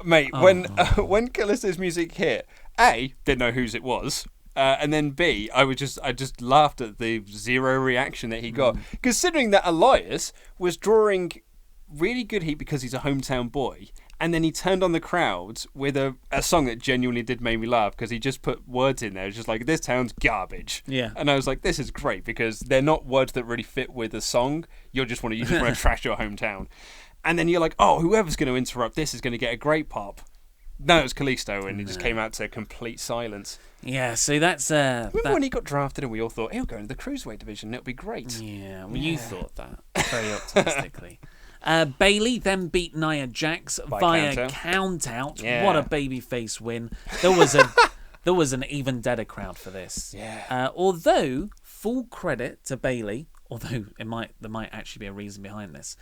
Mate, when Callisto's music hit, A, didn't know whose it was. And then B, I just laughed at the zero reaction that he got. Considering that Elias was drawing really good heat because he's a hometown boy, and then he turned on the crowd with a song that genuinely did make me laugh because he just put words in there. It's just like, this town's garbage. Yeah. And I was like, this is great because they're not words that really fit with the song. You just want to trash your hometown. And then you're like, oh, whoever's going to interrupt this is going to get a great pop. No, it was Kalisto, and it just came out to complete silence. Yeah, so that's... Remember when he got drafted and we all thought, he'll go into the Cruiserweight division, it'll be great. Yeah, well, you thought that very optimistically. Bayley then beat Nia Jax via count-out. Yeah. What a babyface win. There was an even deader crowd for this. Yeah. Although, full credit to Bayley, although there might actually be a reason behind this,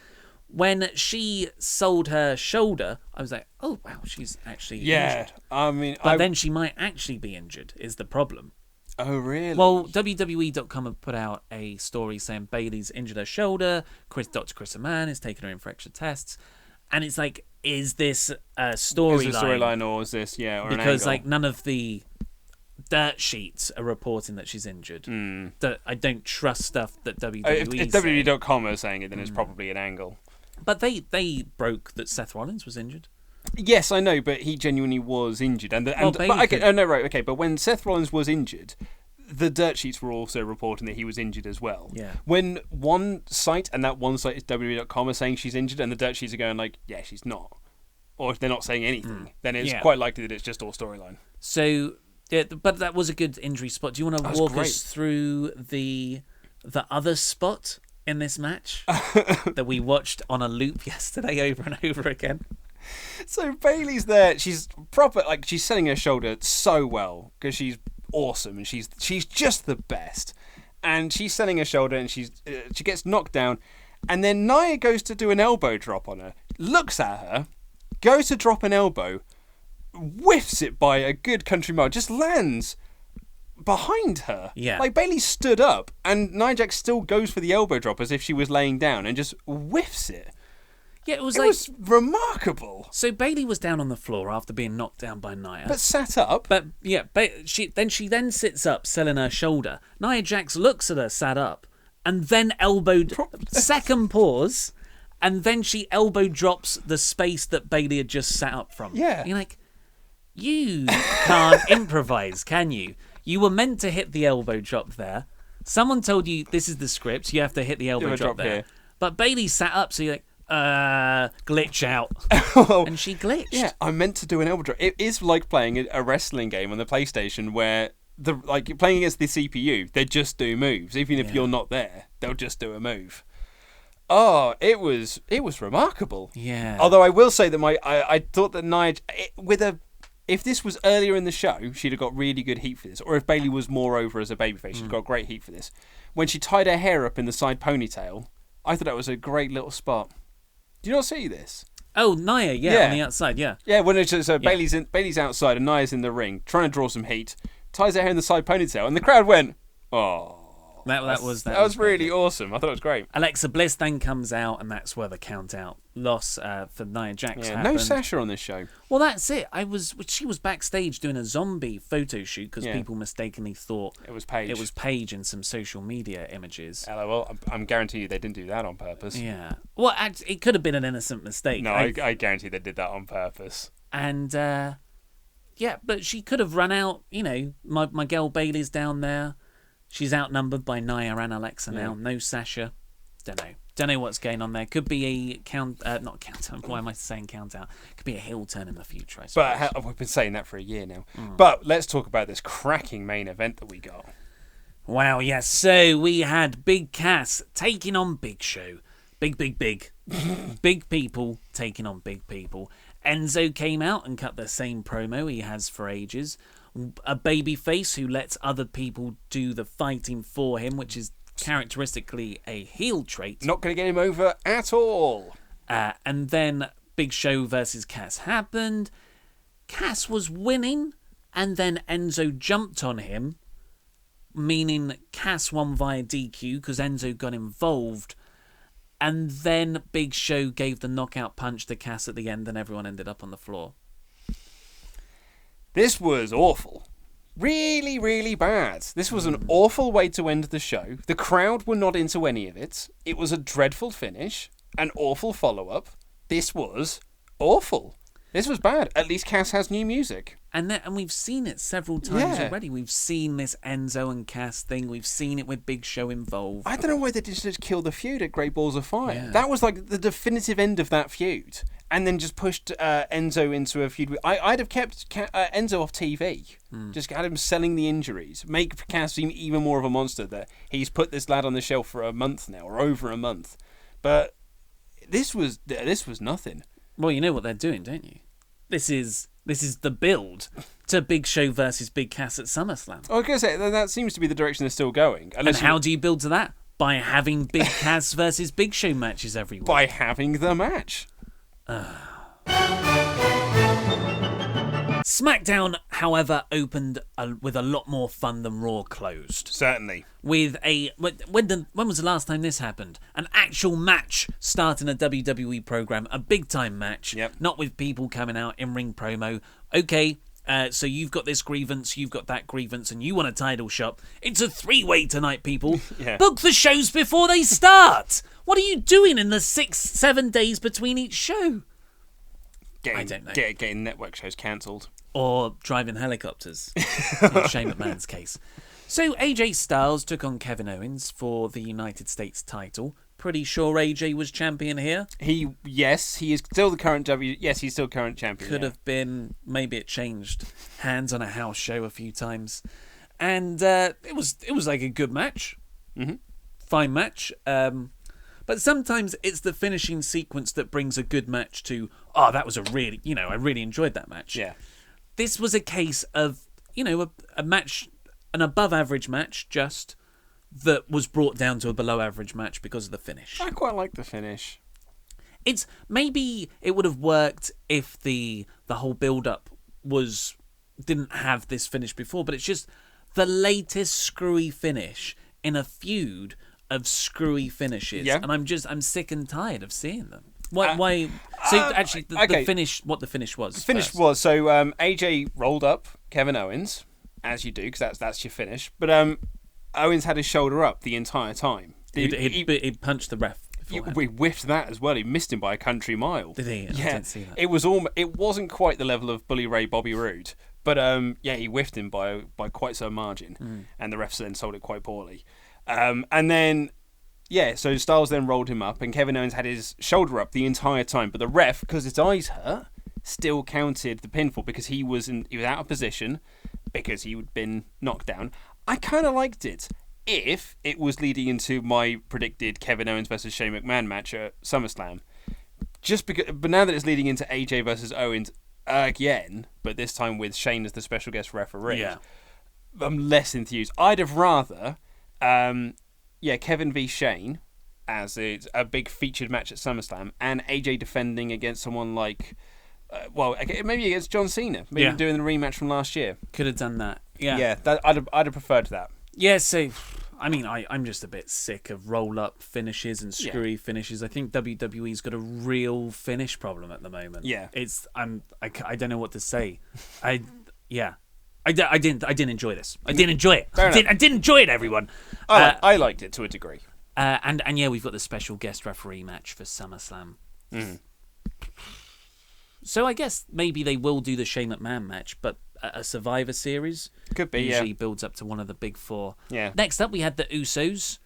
when she sold her shoulder, I was like, oh, wow, she's actually injured. I mean... But then she might actually be injured, is the problem. Oh, really? Well, WWE.com have put out a story saying Bayley's injured her shoulder, Dr. Chris Amann is taking her in for extra tests, and it's like, is this a storyline? Is it a storyline or is this, or because, an angle? none of the dirt sheets are reporting that she's injured. That I don't trust stuff that WWE If WWE.com are saying it, then it's probably an angle. But they broke that Seth Rollins was injured. Yes, I know, but he genuinely was injured. But when Seth Rollins was injured, the dirt sheets were also reporting that he was injured as well. Yeah. When one site, and that one site is WWE.com, are saying she's injured, and the dirt sheets are going like, yeah, she's not. Or if they're not saying anything, then it's quite likely that it's just all storyline. So, yeah, but that was a good injury spot. Do you want to walk us through the other spot in this match that we watched on a loop yesterday over and over again? So Bayley's there. She's proper, she's selling her shoulder so well because she's awesome and she's just the best. And she's selling her shoulder and she gets knocked down, and then Nia goes to do an elbow drop on her. Looks at her, goes to drop an elbow, whiffs it by a good country mile, just lands behind her. Yeah. Like, Bayley stood up and Nia Jax still goes for the elbow drop as if she was laying down and just whiffs it. Yeah, it was remarkable. So Bayley was down on the floor after being knocked down by Nia. But sat up. But yeah, she then sits up, selling her shoulder. Nia Jax looks at her, sat up, and then elbowed. Second pause, and then she elbow drops the space that Bayley had just sat up from. Yeah. You're like, you can't improvise, can you? You were meant to hit the elbow drop there. Someone told you this is the script. You have to hit the elbow drop there. Here. But Bayley sat up, so you're like, glitch out. And she glitched. Yeah, I meant to do an elbow drop. It is like playing a wrestling game on the PlayStation where playing against the CPU, they just do moves. Even if you're not there, they'll just do a move. Oh, it was remarkable. Yeah. Although I will say that I thought that Nia, if this was earlier in the show, she'd have got really good heat for this. Or if Bayley was more over as a babyface, she'd got great heat for this. When she tied her hair up in the side ponytail, I thought that was a great little spot. Do you not see this? Oh, Nia, on the outside, yeah. Yeah, when Bayley's outside and Nia's in the ring, trying to draw some heat, ties her hair in the side ponytail, and the crowd went, oh. That was really awesome. I thought it was great. Alexa Bliss then comes out, and that's where the count-out loss for Nia Jax happened. No Sasha on this show. Well, that's it. She was backstage doing a zombie photo shoot because people mistakenly thought it was Paige. It was Paige in some social media images. LOL. I'm guaranteed you they didn't do that on purpose. Yeah. Well, it could have been an innocent mistake. No, I guarantee they did that on purpose. And but she could have run out. You know, my girl Bayley's down there. She's outnumbered by Nia and Alexa now. No Sasha. Don't know what's going on there. Could be a not count out. Why am I saying count out? Could be a heel turn in the future, I suppose. But we've been saying that for a year now. But let's talk about this cracking main event that we got. Wow, yes. So we had Big Cass taking on Big Show. Big. Big people taking on big people. Enzo came out and cut the same promo he has for ages. A babyface who lets other people do the fighting for him, which is characteristically a heel trait. Not going to get him over at all. And then Big Show versus Cass happened. Cass was winning, and then Enzo jumped on him, meaning Cass won via DQ because Enzo got involved. And then Big Show gave the knockout punch to Cass at the end, and everyone ended up on the floor. This was awful. Really, really bad. This was an awful way to end the show. The crowd were not into any of it. It was a dreadful finish. An awful follow-up. This was awful. This was bad. At least Cass has new music. And we've seen it several times already. We've seen this Enzo and Cass thing. We've seen it with Big Show involved. I don't know why they didn't just kill the feud at Great Balls of Fire. Yeah. That was like the definitive end of that feud. And then just pushed Enzo into a feud. I'd have kept Enzo off TV. Just had him selling the injuries. Make Cass seem even more of a monster that he's put this lad on the shelf for a month now, or over a month. But this was nothing. Well, you know what they're doing, don't you? This is the build to Big Show versus Big Cass at SummerSlam. I was going to say, that seems to be the direction they're still going. And how do you build to that? By having Big Cass versus Big Show matches every week. By having the match. SmackDown, however, opened with a lot more fun than Raw closed. Certainly. With when was the last time this happened? An actual match starting a WWE program, a big time match. Yep. Not with people coming out in ring promo. Okay, so you've got this grievance, you've got that grievance, and you want a title shot. It's a 3-way tonight, people. Yeah. Book the shows before they start. What are you doing in the 6-7 days between each show? I don't know. Getting network shows cancelled. Or driving helicopters, in Shane McMahon's case. So AJ Styles took on Kevin Owens for the United States title. Pretty sure AJ was champion here. He is still the current he's still current champion. Could have been, maybe it changed hands on a house show a few times. And it was like a good match. Mm-hmm. Fine match. But sometimes it's the finishing sequence that brings a good match to, that was I really enjoyed that match. Yeah. This was a case of, a match, an above average match just, that was brought down to a below average match because of the finish. I quite like the finish. It's, maybe it would have worked if the whole build up didn't have this finish before, but it's just the latest screwy finish in a feud of screwy finishes. Yeah. And I'm sick and tired of seeing them. Why? So actually, the finish. What the finish was? The finish was so AJ rolled up Kevin Owens, as you do, because that's your finish. But Owens had his shoulder up the entire time. He punched the ref. We whiffed that as well. He missed him by a country mile. Did he? Yeah, I didn't see that. It wasn't quite the level of Bully Ray Bobby Roode, but he whiffed him by quite some margin, and the refs then sold it quite poorly. And then. Yeah, so Styles then rolled him up, and Kevin Owens had his shoulder up the entire time. But the ref, because his eyes hurt, still counted the pinfall because he was out of position because he had been knocked down. I kind of liked it if it was leading into my predicted Kevin Owens versus Shane McMahon match at SummerSlam. But now that it's leading into AJ versus Owens again, but this time with Shane as the special guest referee, I'm less enthused. I'd have rather. Kevin v. Shane as a big featured match at SummerSlam, and AJ defending against someone like, maybe against John Cena, maybe doing the rematch from last year. Could have done that. Yeah. Yeah, I'd have preferred that. Yeah, so I mean, I'm just a bit sick of roll-up finishes and screwy finishes. I think WWE's got a real finish problem at the moment. Yeah. I don't know what to say. I didn't enjoy this. I didn't enjoy it. I didn't enjoy it, everyone. I liked it to a degree. And yeah, we've got the special guest referee match for SummerSlam. So I guess maybe they will do the Shane McMahon match, but a Survivor Series Could be, usually builds up to one of the big four. Yeah. Next up, we had the Usos,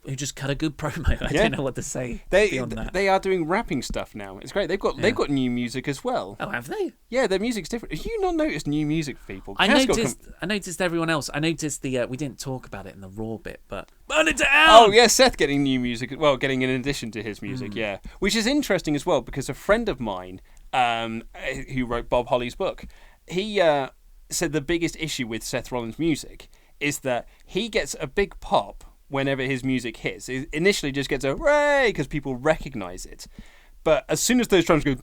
who just cut a good promo. I don't know what to say beyond that. They are doing rapping stuff now. It's great. They've got new music as well. Oh, have they? Yeah, their music's different. Have you not noticed new music, people? I noticed everyone else. I noticed the we didn't talk about it in the Raw bit, but burn it down. Oh yeah, Seth getting new music. Well, getting in addition to his music, yeah, which is interesting as well because a friend of mine, who wrote Bob Holly's book, he said the biggest issue with Seth Rollins' music is that he gets a big pop whenever his music hits. It initially just gets a hooray because people recognise it, but as soon as those drums go,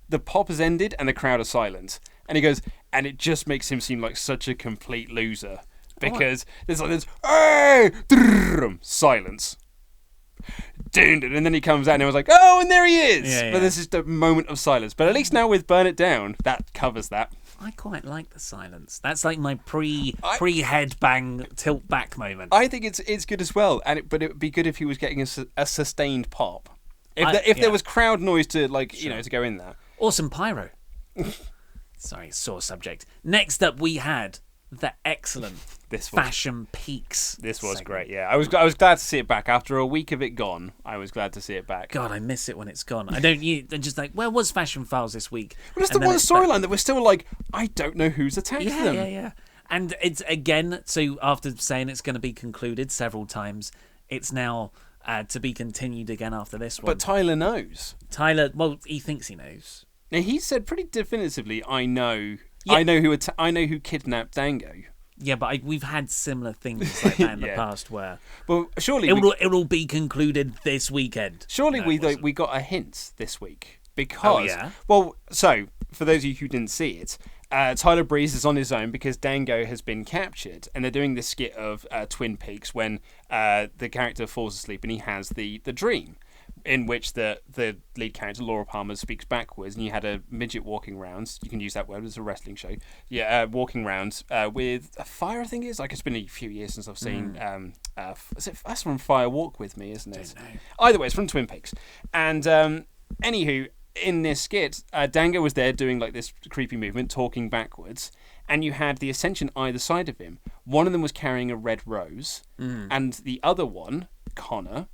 the pop has ended and the crowd are silent. And he goes, and it just makes him seem like such a complete loser because there's like this hey, silence. And then he comes out and I was like, oh, and there he is. Yeah. But this is the moment of silence. But at least now with Burn It Down, that covers that. I quite like the silence. That's like my pre headbang tilt back moment. I think it's good as well. But it would be good if he was getting a sustained pop. If there was crowd noise to to go in there. Awesome pyro. Sorry, sore subject. Next up, we had the excellent Fashion Peaks. This was segment. Great, yeah. I was glad to see it back. After a week of it gone, I was glad to see it back. God, I miss it when it's gone. I'm just like, where was Fashion Files this week? Well, it's the one storyline that we're still like, I don't know who's attacked them. Yeah. And it's, again, so after saying it's going to be concluded several times, it's now to be continued again after this one. But Tyler knows. Well, he thinks he knows. Now, he said pretty definitively, I know... Yeah. I know who kidnapped Dango. Yeah, but we've had similar things like that in the past where. Well, surely it'll be concluded this weekend. Surely we got a hint this week because. Oh, yeah? Well, so for those of you who didn't see it, Tyler Breeze is on his own because Dango has been captured, and they're doing this skit of Twin Peaks when the character falls asleep and he has the dream. In which the lead character, Laura Palmer, speaks backwards, and you had a midget walking around. You can use that word, it's a wrestling show. Yeah, walking around with a fire, I think it is. Like, it's been a few years since I've seen... that's from Fire Walk With Me, isn't it? Either way, it's from Twin Peaks. And anywho, in this skit, Dango was there doing like this creepy movement, talking backwards, and you had the Ascension either side of him. One of them was carrying a red rose, and the other one, Connor...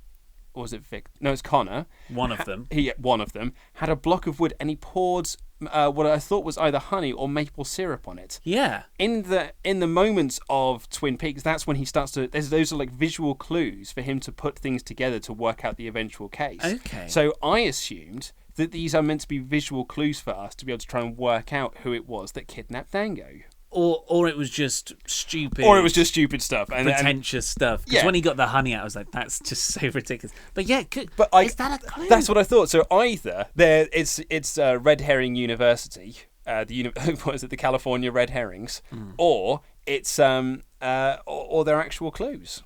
Or was it Vic? No, it's Connor. One of them. One of them had a block of wood, and he poured what I thought was either honey or maple syrup on it. Yeah. In the moments of Twin Peaks, that's when he starts to. Those are like visual clues for him to put things together to work out the eventual case. Okay. So I assumed that these are meant to be visual clues for us to be able to try and work out who it was that kidnapped Dango. Or it was just stupid. Or it was just stupid stuff. Pretentious stuff. Because when he got the honey out, I was like, that's just so ridiculous. But yeah, is that a clue? That's what I thought. So either it's Red Herring University, what is it, the California Red Herrings, or it's or they're actual clues.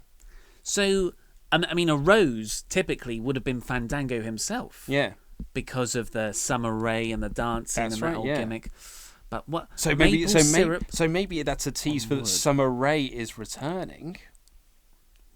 So, I mean, a rose typically would have been Fandango himself. Yeah. Because of the Summer Rae and the dancing and that whole gimmick. But what? So maybe that's a tease for that Summer Rae is returning.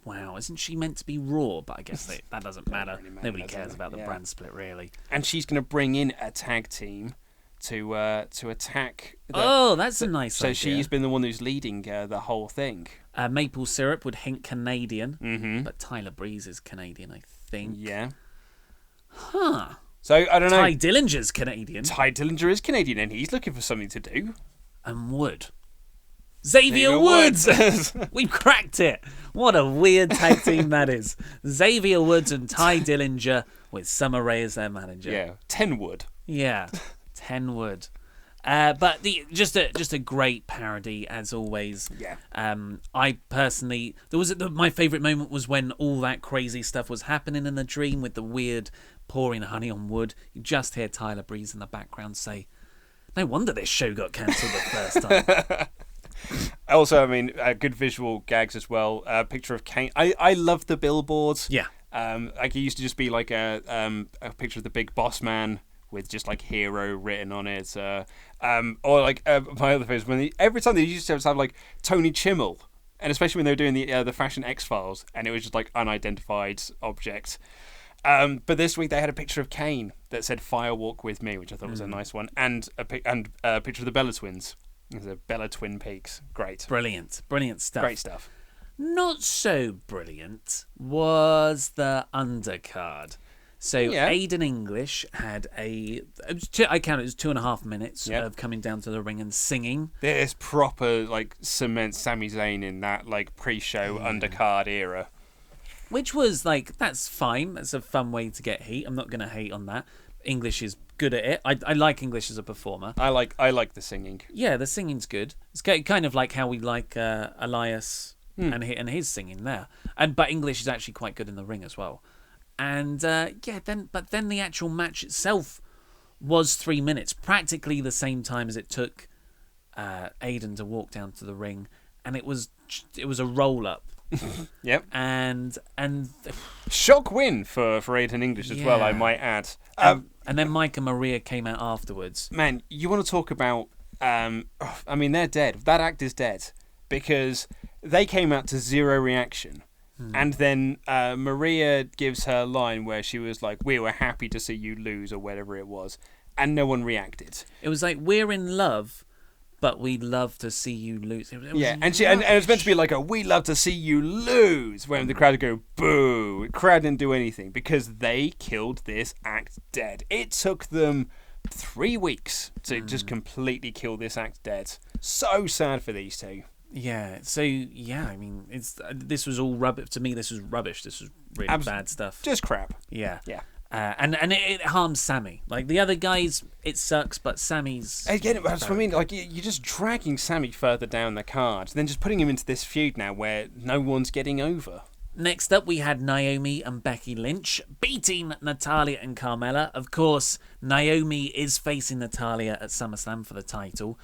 Wow, isn't she meant to be Raw? But I guess that doesn't matter. Nobody cares about the brand split, really. And she's going to bring in a tag team to attack. That's a nice idea. So she's been the one who's leading the whole thing. Maple Syrup would hint Canadian, but Tyler Breeze is Canadian, I think. Yeah. Huh. So, I don't know. Ty Dillinger's Canadian. Ty Dillinger is Canadian, and he's looking for something to do. And Wood. Xavier Woods! We've cracked it! What a weird tag team that is. Xavier Woods and Ty Dillinger with Summer Rae as their manager. Yeah, 10 Wood. Yeah, 10 Wood. But just a great parody as always. Yeah. I personally my favourite moment was when all that crazy stuff was happening in the dream with the weird pouring honey on wood. You just hear Tyler Breeze in the background say, "No wonder this show got cancelled the first time." Also, I mean, good visual gags as well. Picture of Kane. I love the billboards. Yeah. Like it used to just be like a picture of the big boss man with just like hero written on it. Or like my other favorite, every time they used to have like Tony Chimmel, and especially when they were doing the Fashion X-Files, and it was just like unidentified object. But this week they had a picture of Kane that said "Firewalk with me," which I thought was a nice one, and a picture of the Bella twins. There's a Bella Twin Peaks. Great. Brilliant stuff. Great stuff. Not so brilliant was the undercard. So Aiden English had I counted it was 2.5 minutes of coming down to the ring and singing. There's proper like cement Sami Zayn in that like pre-show undercard era. Which was like, that's fine. That's a fun way to get heat. I'm not going to hate on that. English is good at it. I like English as a performer. I like the singing. Yeah, the singing's good. It's kind of like how we like Elias and his singing there. But English is actually quite good in the ring as well. And then the actual match itself was 3 minutes, practically the same time as it took Aiden to walk down to the ring, and it was a roll up. Yep. And shock win for Aiden English as well, I might add. And then Mike and Maria came out afterwards. Man, you want to talk about I mean, they're dead. That act is dead because they came out to zero reaction. And then Maria gives her line where she was like, "We were happy to see you lose," or whatever it was, and no one reacted. It was like, "We're in love, but we love to see you lose." It was and it was meant to be like a "we love to see you lose" when the crowd would go boo. The crowd didn't do anything because they killed this act dead. It took them 3 weeks to just completely kill this act dead. So sad for these two. Yeah. So I mean, this was all rubbish to me. This was rubbish. This was really bad stuff. Just crap. Yeah. Yeah. And it harms Sammy. Like the other guys, it sucks, but Sammy's. Again, that's what I mean. Like you're just dragging Sammy further down the card, then just putting him into this feud now where no one's getting over. Next up, we had Naomi and Becky Lynch beating Natalya and Carmella. Of course, Naomi is facing Natalya at SummerSlam for the title.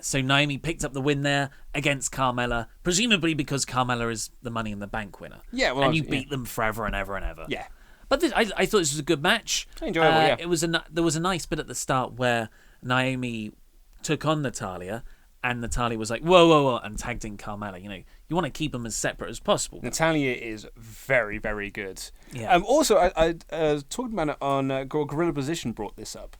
So Naomi picked up the win there against Carmella, presumably because Carmella is the Money in the Bank winner. Yeah, well, and you beat them forever and ever and ever. Yeah. But I thought this was a good match. Enjoyable, yeah. There was a nice bit at the start where Naomi took on Natalya, and Natalya was like, whoa, and tagged in Carmella. You know, you want to keep them as separate as possible. Natalya is very, very good. Yeah. Also, I talked about it on Gorilla Position brought this up.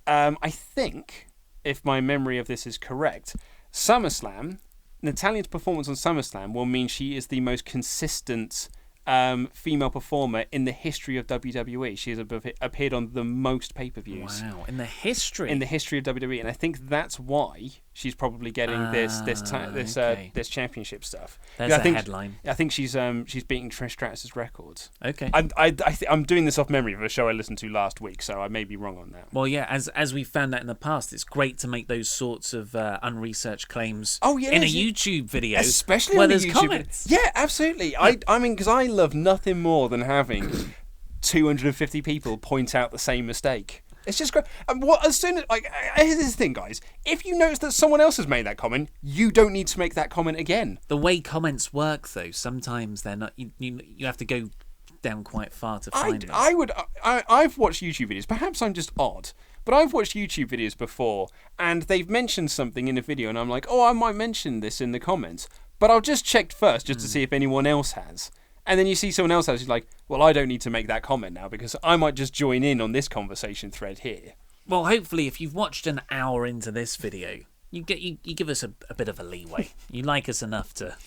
I think, if my memory of this is correct, SummerSlam, Natalya's performance on SummerSlam will mean she is the most consistent female performer in the history of WWE. She has appeared on the most pay-per-views. Wow, in the history? In the history of WWE, and I think that's why she's probably getting this championship stuff. There's a headline. I think she's beating Trish Stratus's records. Okay. I'm doing this off memory of a show I listened to last week, so I may be wrong on that. Well, yeah, as we found out in the past, it's great to make those sorts of unresearched claims in a YouTube video, especially where on the there's YouTube comments. Yeah, absolutely. I mean, because I love nothing more than having 250 people point out the same mistake. It's just great. And as soon as here's the thing, guys. If you notice that someone else has made that comment, you don't need to make that comment again. The way comments work, though, sometimes they're not. You have to go down quite far to find them. I've watched YouTube videos. Perhaps I'm just odd, but I've watched YouTube videos before, and they've mentioned something in a video, and I'm like, oh, I might mention this in the comments, but I'll just check first just to see if anyone else has. And then you see someone else has, you're like, well, I don't need to make that comment now because I might just join in on this conversation thread here. Well, hopefully, if you've watched an hour into this video, you give us a bit of a leeway. You like us enough to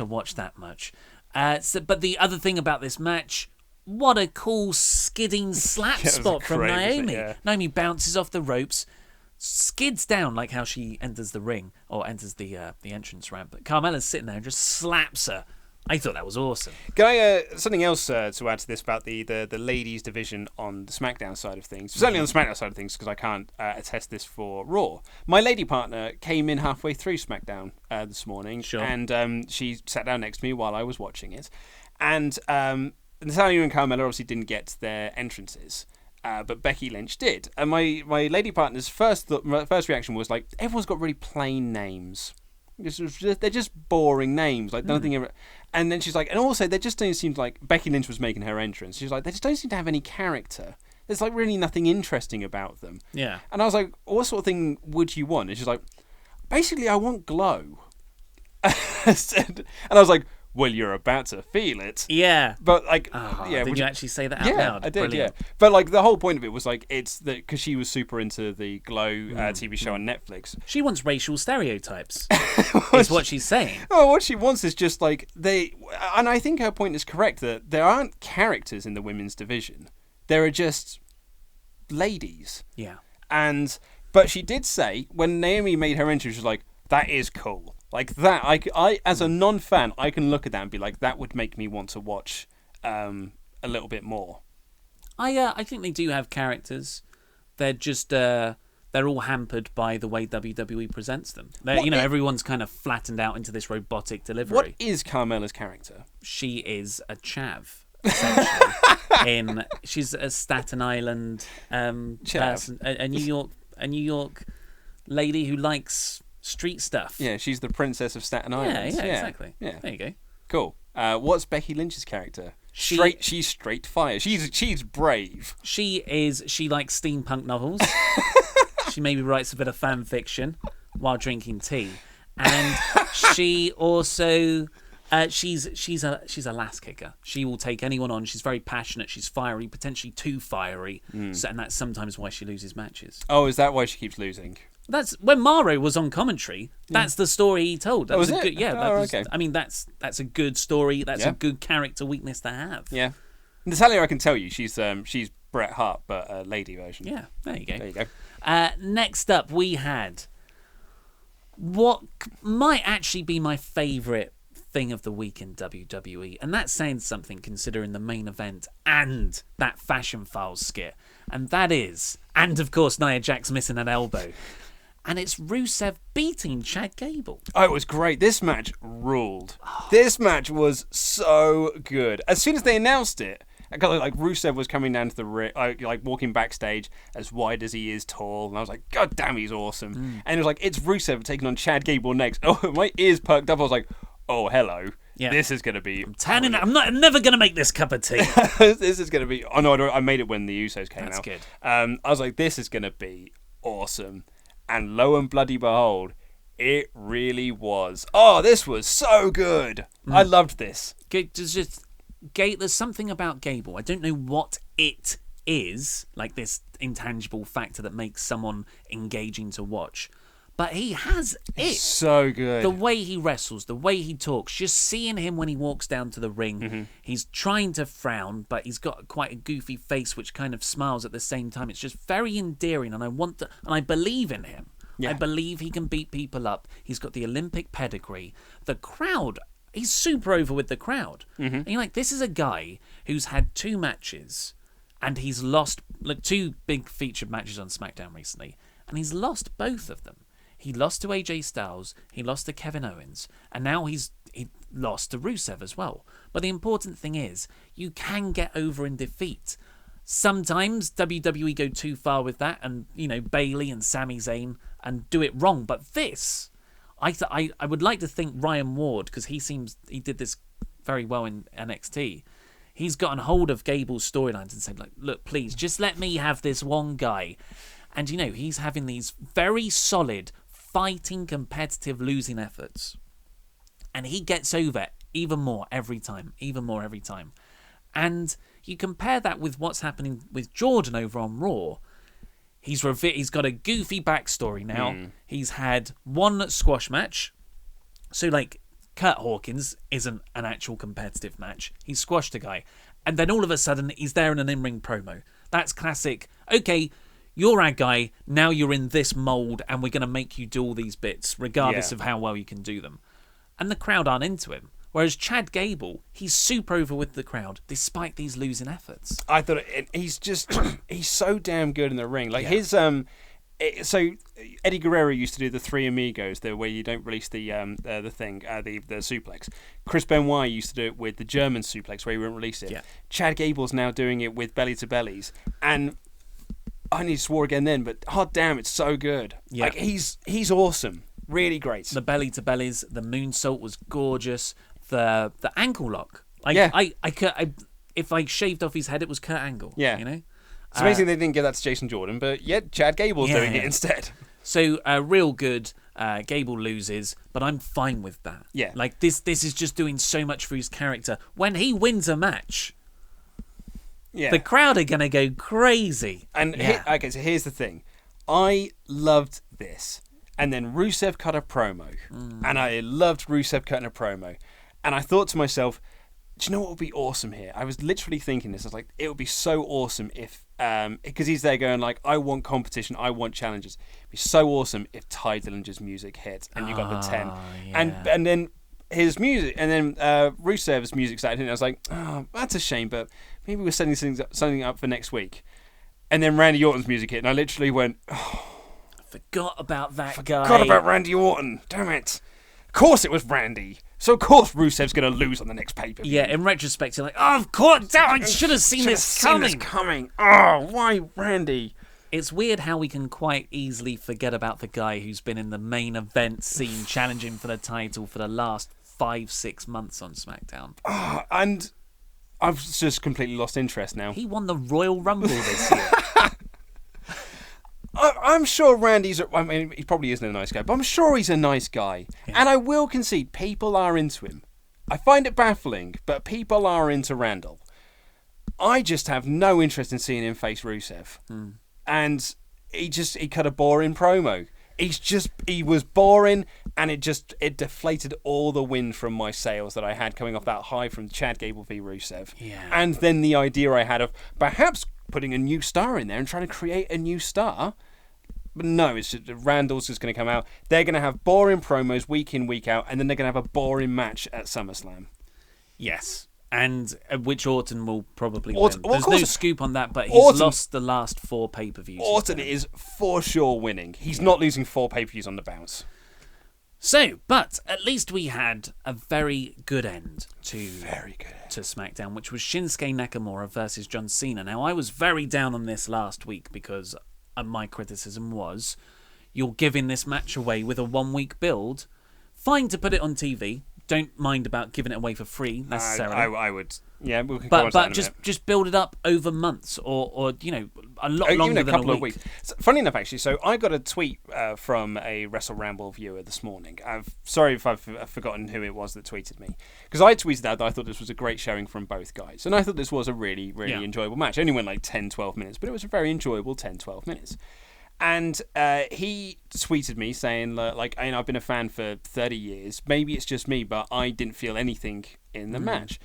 watch that much. But the other thing about this match, what a cool skidding slap spot from Naomi. Naomi bounces off the ropes, skids down like how she enters the ring or enters the entrance ramp. But Carmella's sitting there and just slaps her. I thought that was awesome. Can I something else to add to this about the ladies division on the SmackDown side of things? Certainly on the SmackDown side of things, because I can't attest this for Raw. My lady partner came in halfway through SmackDown this morning, and she sat down next to me while I was watching it. And Natalya and Carmella obviously didn't get their entrances, but Becky Lynch did. And my lady partner's first reaction was like, everyone's got really plain names. They're just boring names. Like nothing. And then she's like, and also they just don't seem like Becky Lynch was making her entrance. She's like, they just don't seem to have any character. There's like really nothing interesting about them. Yeah. And I was like, what sort of thing would you want? And she's like, basically, I want glow. And I was like, well, you're about to feel it. Yeah. But like, did you actually say that out loud? I did. Brilliant. Yeah. But like the whole point of it was like it's that because she was super into the Glow TV show on Netflix. She wants racial stereotypes. Is what she's saying. Oh, what she wants is just like and I think her point is correct that there aren't characters in the women's division. There are just ladies. Yeah. But she did say when Naomi made her entry, she was like, "That is cool." Like that, I as a non-fan, I can look at that and be like, that would make me want to watch a little bit more. I think they do have characters. They're just they're all hampered by the way WWE presents them. Everyone's kind of flattened out into this robotic delivery. What is Carmella's character? She is a chav, essentially. She's a Staten Island person, a New York lady who likes street stuff. Yeah, she's the princess of Staten Island. Yeah, exactly. Yeah. There you go. Cool. What's Becky Lynch's character? She's straight fire. She's brave. She likes steampunk novels. She maybe writes a bit of fan fiction while drinking tea. And she also she's a lass kicker. She will take anyone on. She's very passionate. She's fiery, potentially too fiery. And that's sometimes why she loses matches. Oh, is that why she keeps losing? That's when Mauro was on commentary. That's the story he told. That was a good, okay. I mean, that's a good story. That's a good character weakness to have. Yeah. Natalia, I can tell you, she's Bret Hart, but a lady version. Yeah, there you go. There you go. Next up, we had what might actually be my favourite thing of the week in WWE, and that's saying something considering the main event and that Fashion Files skit, and that is, and of course Nia Jax missing an elbow. And it's Rusev beating Chad Gable. Oh, it was great. This match ruled. This match was so good. As soon as they announced it, like Rusev was coming down to the ring, like walking backstage, as wide as he is tall, and I was like, God damn, he's awesome. And it was like, it's Rusev taking on Chad Gable next. Oh, my ears perked up. I was like, oh, hello. Yeah. This is going to be... I'm never going to make this cup of tea. This is going to be... Oh, no, I made it when the Usos came out. That's good. I was like, this is going to be awesome. And lo and bloody behold, it really was. Oh, this was so good. I loved this. There's something about Gable. I don't know what it is, like this intangible factor that makes someone engaging to watch. But he has it. It's so good. The way he wrestles, the way he talks, just seeing him when he walks down to the ring, he's trying to frown, but he's got quite a goofy face which kind of smiles at the same time. It's just very endearing, and I believe in him. Yeah. I believe he can beat people up. He's got the Olympic pedigree. The crowd, he's super over with the crowd. And you're like, this is a guy who's had 2 matches, and he's lost 2 big featured matches on SmackDown recently, and he's lost both of them. He lost to AJ Styles, he lost to Kevin Owens, and now he lost to Rusev as well. But the important thing is, you can get over in defeat. Sometimes WWE go too far with that, and Bayley and Sami Zayn, and do it wrong. But this, I would like to think Ryan Ward, because he did this very well in NXT. He's gotten hold of Gable's storylines and said, like, look, please, just let me have this one guy. And he's having these very solid, fighting, competitive, losing efforts. And he gets over even more every time. And you compare that with what's happening with Jordan over on Raw. He's got a goofy backstory now. He's had 1 squash match. So, like, Kurt Hawkins isn't an actual competitive match. He squashed a guy. And then all of a sudden, he's there in an in-ring promo. That's classic. Okay, you're our guy, now you're in this mould, and we're going to make you do all these bits, regardless of how well you can do them. And the crowd aren't into him. Whereas Chad Gable, he's super over with the crowd, despite these losing efforts. I thought he's so damn good in the ring. Like his so Eddie Guerrero used to do the 3 Amigos, where you don't release the suplex. Chris Benoit used to do it with the German suplex, where you won't release it. Yeah. Chad Gable's now doing it with belly to bellies, and I nearly swore again then, but hot damn, it's so good. Yeah. Like he's awesome. Really great. The belly to bellies, the moonsault was gorgeous. The ankle lock. If I shaved off his head, it was Kurt Angle. Yeah. You know? So basically they didn't give that to Jason Jordan, but yet Chad Gable's doing it instead. So real good. Gable loses, but I'm fine with that. Yeah. Like this is just doing so much for his character. When he wins a match, the crowd are gonna go crazy. And so here's the thing. I loved this. And then Rusev cut a promo. And I loved Rusev cutting a promo. And I thought to myself, do you know what would be awesome here? I was literally thinking this. I was like, it would be so awesome if, because he's there going like, I want competition, I want challenges. It'd be so awesome if Ty Dillinger's music hit and you got the 10. Yeah. And then his music, and then Rusev's music started hitting. I was like, oh, that's a shame, but maybe we're setting something up for next week. And then Randy Orton's music hit, and I literally went, oh. Forgot about that guy. Forgot about Randy Orton. Damn it. Of course it was Randy. So of course Rusev's going to lose on the next pay-per-view. Yeah, in retrospect, you're like, oh, of course, I should have seen this coming. Oh, why Randy? It's weird how we can quite easily forget about the guy who's been in the main event scene challenging for the title for the last 5-6 months on SmackDown. Oh, and I've just completely lost interest now. He won the Royal Rumble this year. I'm sure Randy's... I mean, he probably isn't a nice guy, but I'm sure he's a nice guy. Yeah. And I will concede, people are into him. I find it baffling, but people are into Randall. I just have no interest in seeing him face Rusev. And he cut a boring promo. He was boring, and it deflated all the wind from my sails that I had coming off that high from Chad Gable v Rusev. Yeah. And then the idea I had of perhaps putting a new star in there and trying to create a new star. But no, it's just Randall's just going to come out. They're going to have boring promos week in, week out, and then they're going to have a boring match at SummerSlam. Yes. And which Orton will probably win. There's no scoop on that, but he's lost the last 4 pay-per-views. Orton is for sure winning. He's not losing 4 pay-per-views on the bounce. So, but at least we had a very good end to SmackDown, which was Shinsuke Nakamura versus John Cena. Now, I was very down on this last week because my criticism was, you're giving this match away with a 1-week build. Fine to put it on TV. Don't mind about giving it away for free necessarily. I would, yeah. We can but just build it up over months or a lot longer than a week. Weeks. So, funny enough, actually, so I got a tweet from a WrestleRamble viewer this morning. Sorry if I've forgotten who it was that tweeted me, because I tweeted out that I thought this was a great showing from both guys, and I thought this was a really enjoyable match. It only went like 10-12 minutes, but it was a very enjoyable 10-12 minutes. And he tweeted me saying, like, I've been a fan for 30 years. Maybe it's just me, but I didn't feel anything in the match.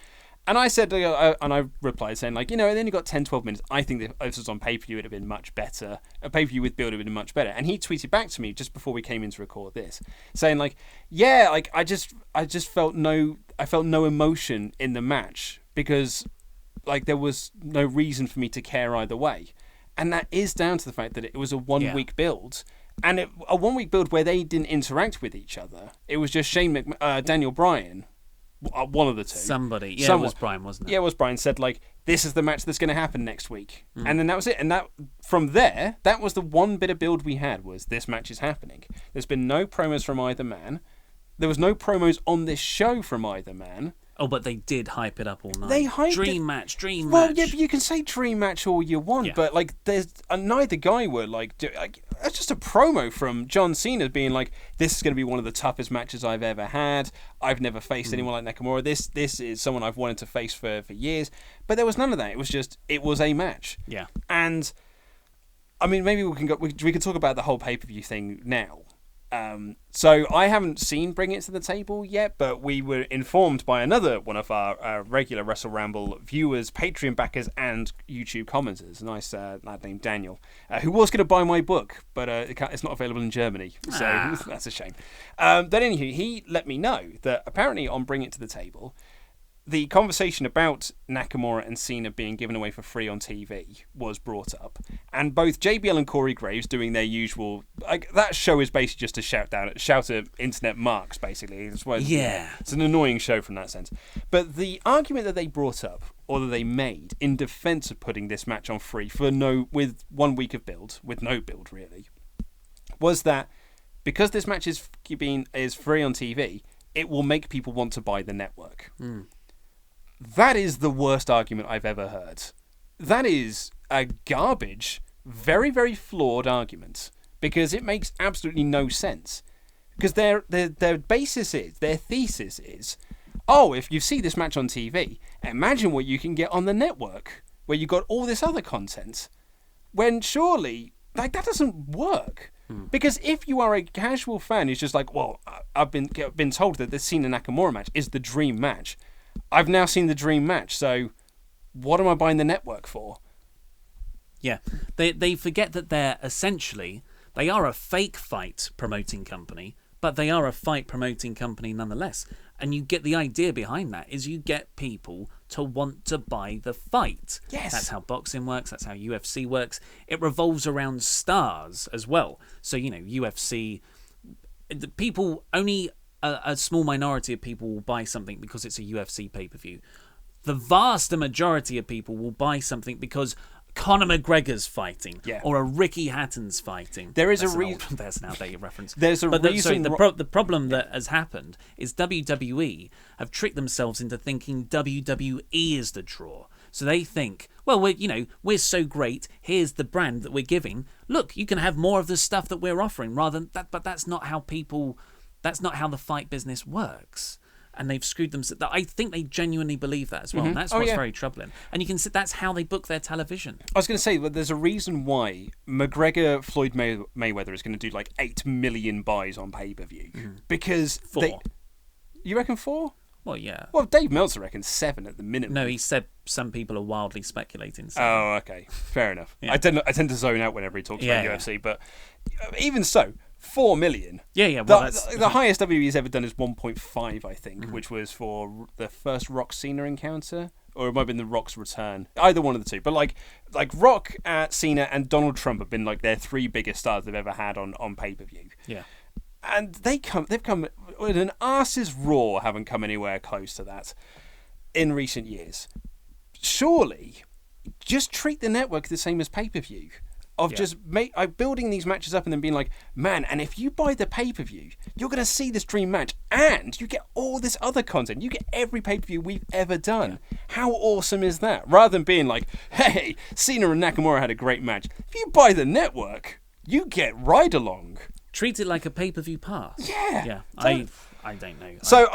And I said, and I replied saying, like, it only got 10-12 minutes. I think that if this was on pay-per-view, it would have been much better. A pay-per-view with build would have been much better. And he tweeted back to me just before we came in to record this, saying, like, yeah, like, I just felt no emotion in the match because, like, there was no reason for me to care either way. And that is down to the fact that it was a 1-week build. And a 1-week build where they didn't interact with each other. It was just Daniel Bryan, one of the two. Somebody. Yeah, it was Bryan, wasn't it? Yeah, it was Bryan. Said, like, this is the match that's going to happen next week. And then that was it. And that from there, that was the one bit of build we had, was this match is happening. There's been no promos from either man. There was no promos on this show from either man. Oh, but they did hype it up all night. They hyped dream match. Well, yeah, but you can say dream match all you want, but like, there's neither guy were like, it's just a promo from John Cena being like, "This is going to be one of the toughest matches I've ever had. I've never faced anyone like Nakamura. This is someone I've wanted to face for years." But there was none of that. It was a match. Yeah. And I mean, maybe we can talk about the whole pay-per-view thing now. So I haven't seen Bring It to the Table yet, but we were informed by another one of our regular WrestleRamble viewers, Patreon backers, and YouTube commenters, a nice lad named Daniel, who was going to buy my book, but it's not available in Germany, so that's a shame. But anyway, he let me know that apparently on Bring It to the Table, the conversation about Nakamura and Cena being given away for free on TV was brought up, and both JBL and Corey Graves doing their usual, like, that show is basically just a shout at internet marks, basically. It's an annoying show from that sense. But the argument that they brought up, or that they made in defense of putting this match on free with 1 week of build, with no build really, was that because this match is free on TV, it will make people want to buy the network. That is the worst argument I've ever heard. That is a garbage, very, very flawed argument, because it makes absolutely no sense. Because their thesis is, oh, if you see this match on TV, imagine what you can get on the network, where you got all this other content. When surely, that doesn't work. Because if you are a casual fan who's just like, well, I've been told that the Cena Nakamura match is the dream match. I've now seen the dream match, so what am I buying the network for? Yeah, they forget that they are a fake fight promoting company, but they are a fight promoting company nonetheless. And you get the idea behind that is you get people to want to buy the fight. Yes. That's how boxing works. That's how UFC works. It revolves around stars as well. So, UFC, the people, only a small minority of people will buy something because it's a UFC pay-per-view. The vast majority of people will buy something because Conor McGregor's fighting, or a Ricky Hatton's fighting. There is a reason. There's an outdated reference. There's a reason. The problem that has happened is WWE have tricked themselves into thinking WWE is the draw. So they think, well, we're so great. Here's the brand that we're giving. Look, you can have more of the stuff that we're offering, rather than that. But that's not how people. That's not how the fight business works. And they've screwed themselves. I think they genuinely believe that as well. And that's what's very troubling. And you can see that's how they book their television. I was going to say, but there's a reason why McGregor Floyd Mayweather is going to do like 8 million buys on pay-per-view. Because 4. You reckon 4? Well, yeah. Well, Dave Meltzer reckons 7 at the minimum. No, he said some people are wildly speculating. 7. Oh, okay. Fair enough. Yeah. I tend to zone out whenever he talks about UFC, but even so, 4 million. Yeah. Well, the highest WWE's ever done is 1.5, I think, which was for the first Rock Cena encounter, or it might have been the Rock's return. Either one of the two. But like Rock, Cena, and Donald Trump have been like their 3 biggest stars they've ever had on pay-per-view. Yeah. And they've come with an arse's roar, haven't come anywhere close to that in recent years. Surely, just treat the network the same as pay-per-view. Just building these matches up and then being like, man, and if you buy the pay-per-view, you're going to see this dream match and you get all this other content. You get every pay-per-view we've ever done. Yeah. How awesome is that? Rather than being like, hey, Cena and Nakamura had a great match. If you buy the network, you get ride-along. Treat it like a pay-per-view pass. Yeah. Yeah. I don't know. So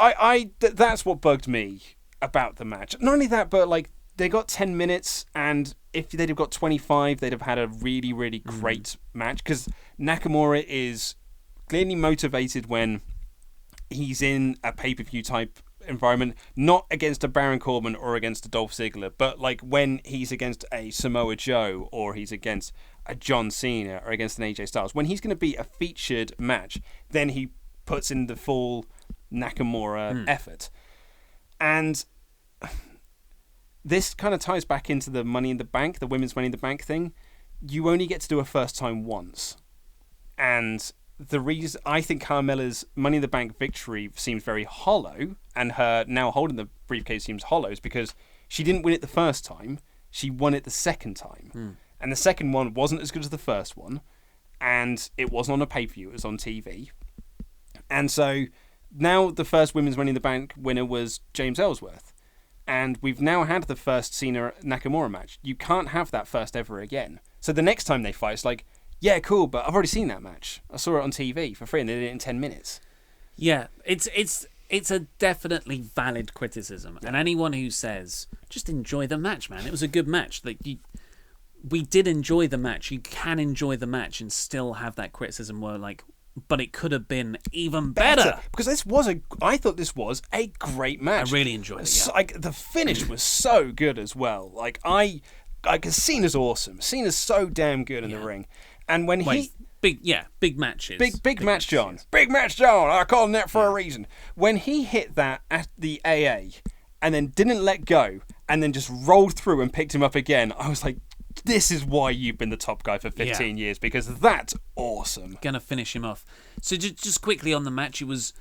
that's what bugged me about the match. Not only that, but like, they got 10 minutes, and if they'd have got 25, they'd have had a really, really great match. Because Nakamura is clearly motivated when he's in a pay-per-view type environment, not against a Baron Corbin or against a Dolph Ziggler, but like when he's against a Samoa Joe or he's against a John Cena or against an AJ Styles. When he's going to be a featured match, then he puts in the full Nakamura effort. And this kind of ties back into the Money in the Bank, the women's Money in the Bank thing. You only get to do a first time once. And the reason I think Carmella's Money in the Bank victory seems very hollow, and her now holding the briefcase seems hollow, is because she didn't win it the first time, she won it the second time. And the second one wasn't as good as the first one, and it wasn't on a pay-per-view, it was on TV. And so now the first women's Money in the Bank winner was James Ellsworth. And we've now had the first Cena-Nakamura match. You can't have that first ever again. So the next time they fight, it's like, yeah, cool, but I've already seen that match. I saw it on TV for free, and they did it in 10 minutes. Yeah, it's a definitely valid criticism. And anyone who says, just enjoy the match, man. It was a good match. We did enjoy the match. You can enjoy the match and still have that criticism where, like, but it could have been even better. Because I thought this was a great match. I really enjoyed it, yeah. Like, the finish was so good as well. Like, because Cena's awesome. Cena's so damn good in the ring. And when big matches. Big match, John. Big match, John. I call him that for a reason. When he hit that at the AA and then didn't let go and then just rolled through and picked him up again, I was like, this is why you've been the top guy for 15 years, because that's awesome. Gonna finish him off. So just quickly on the match, it was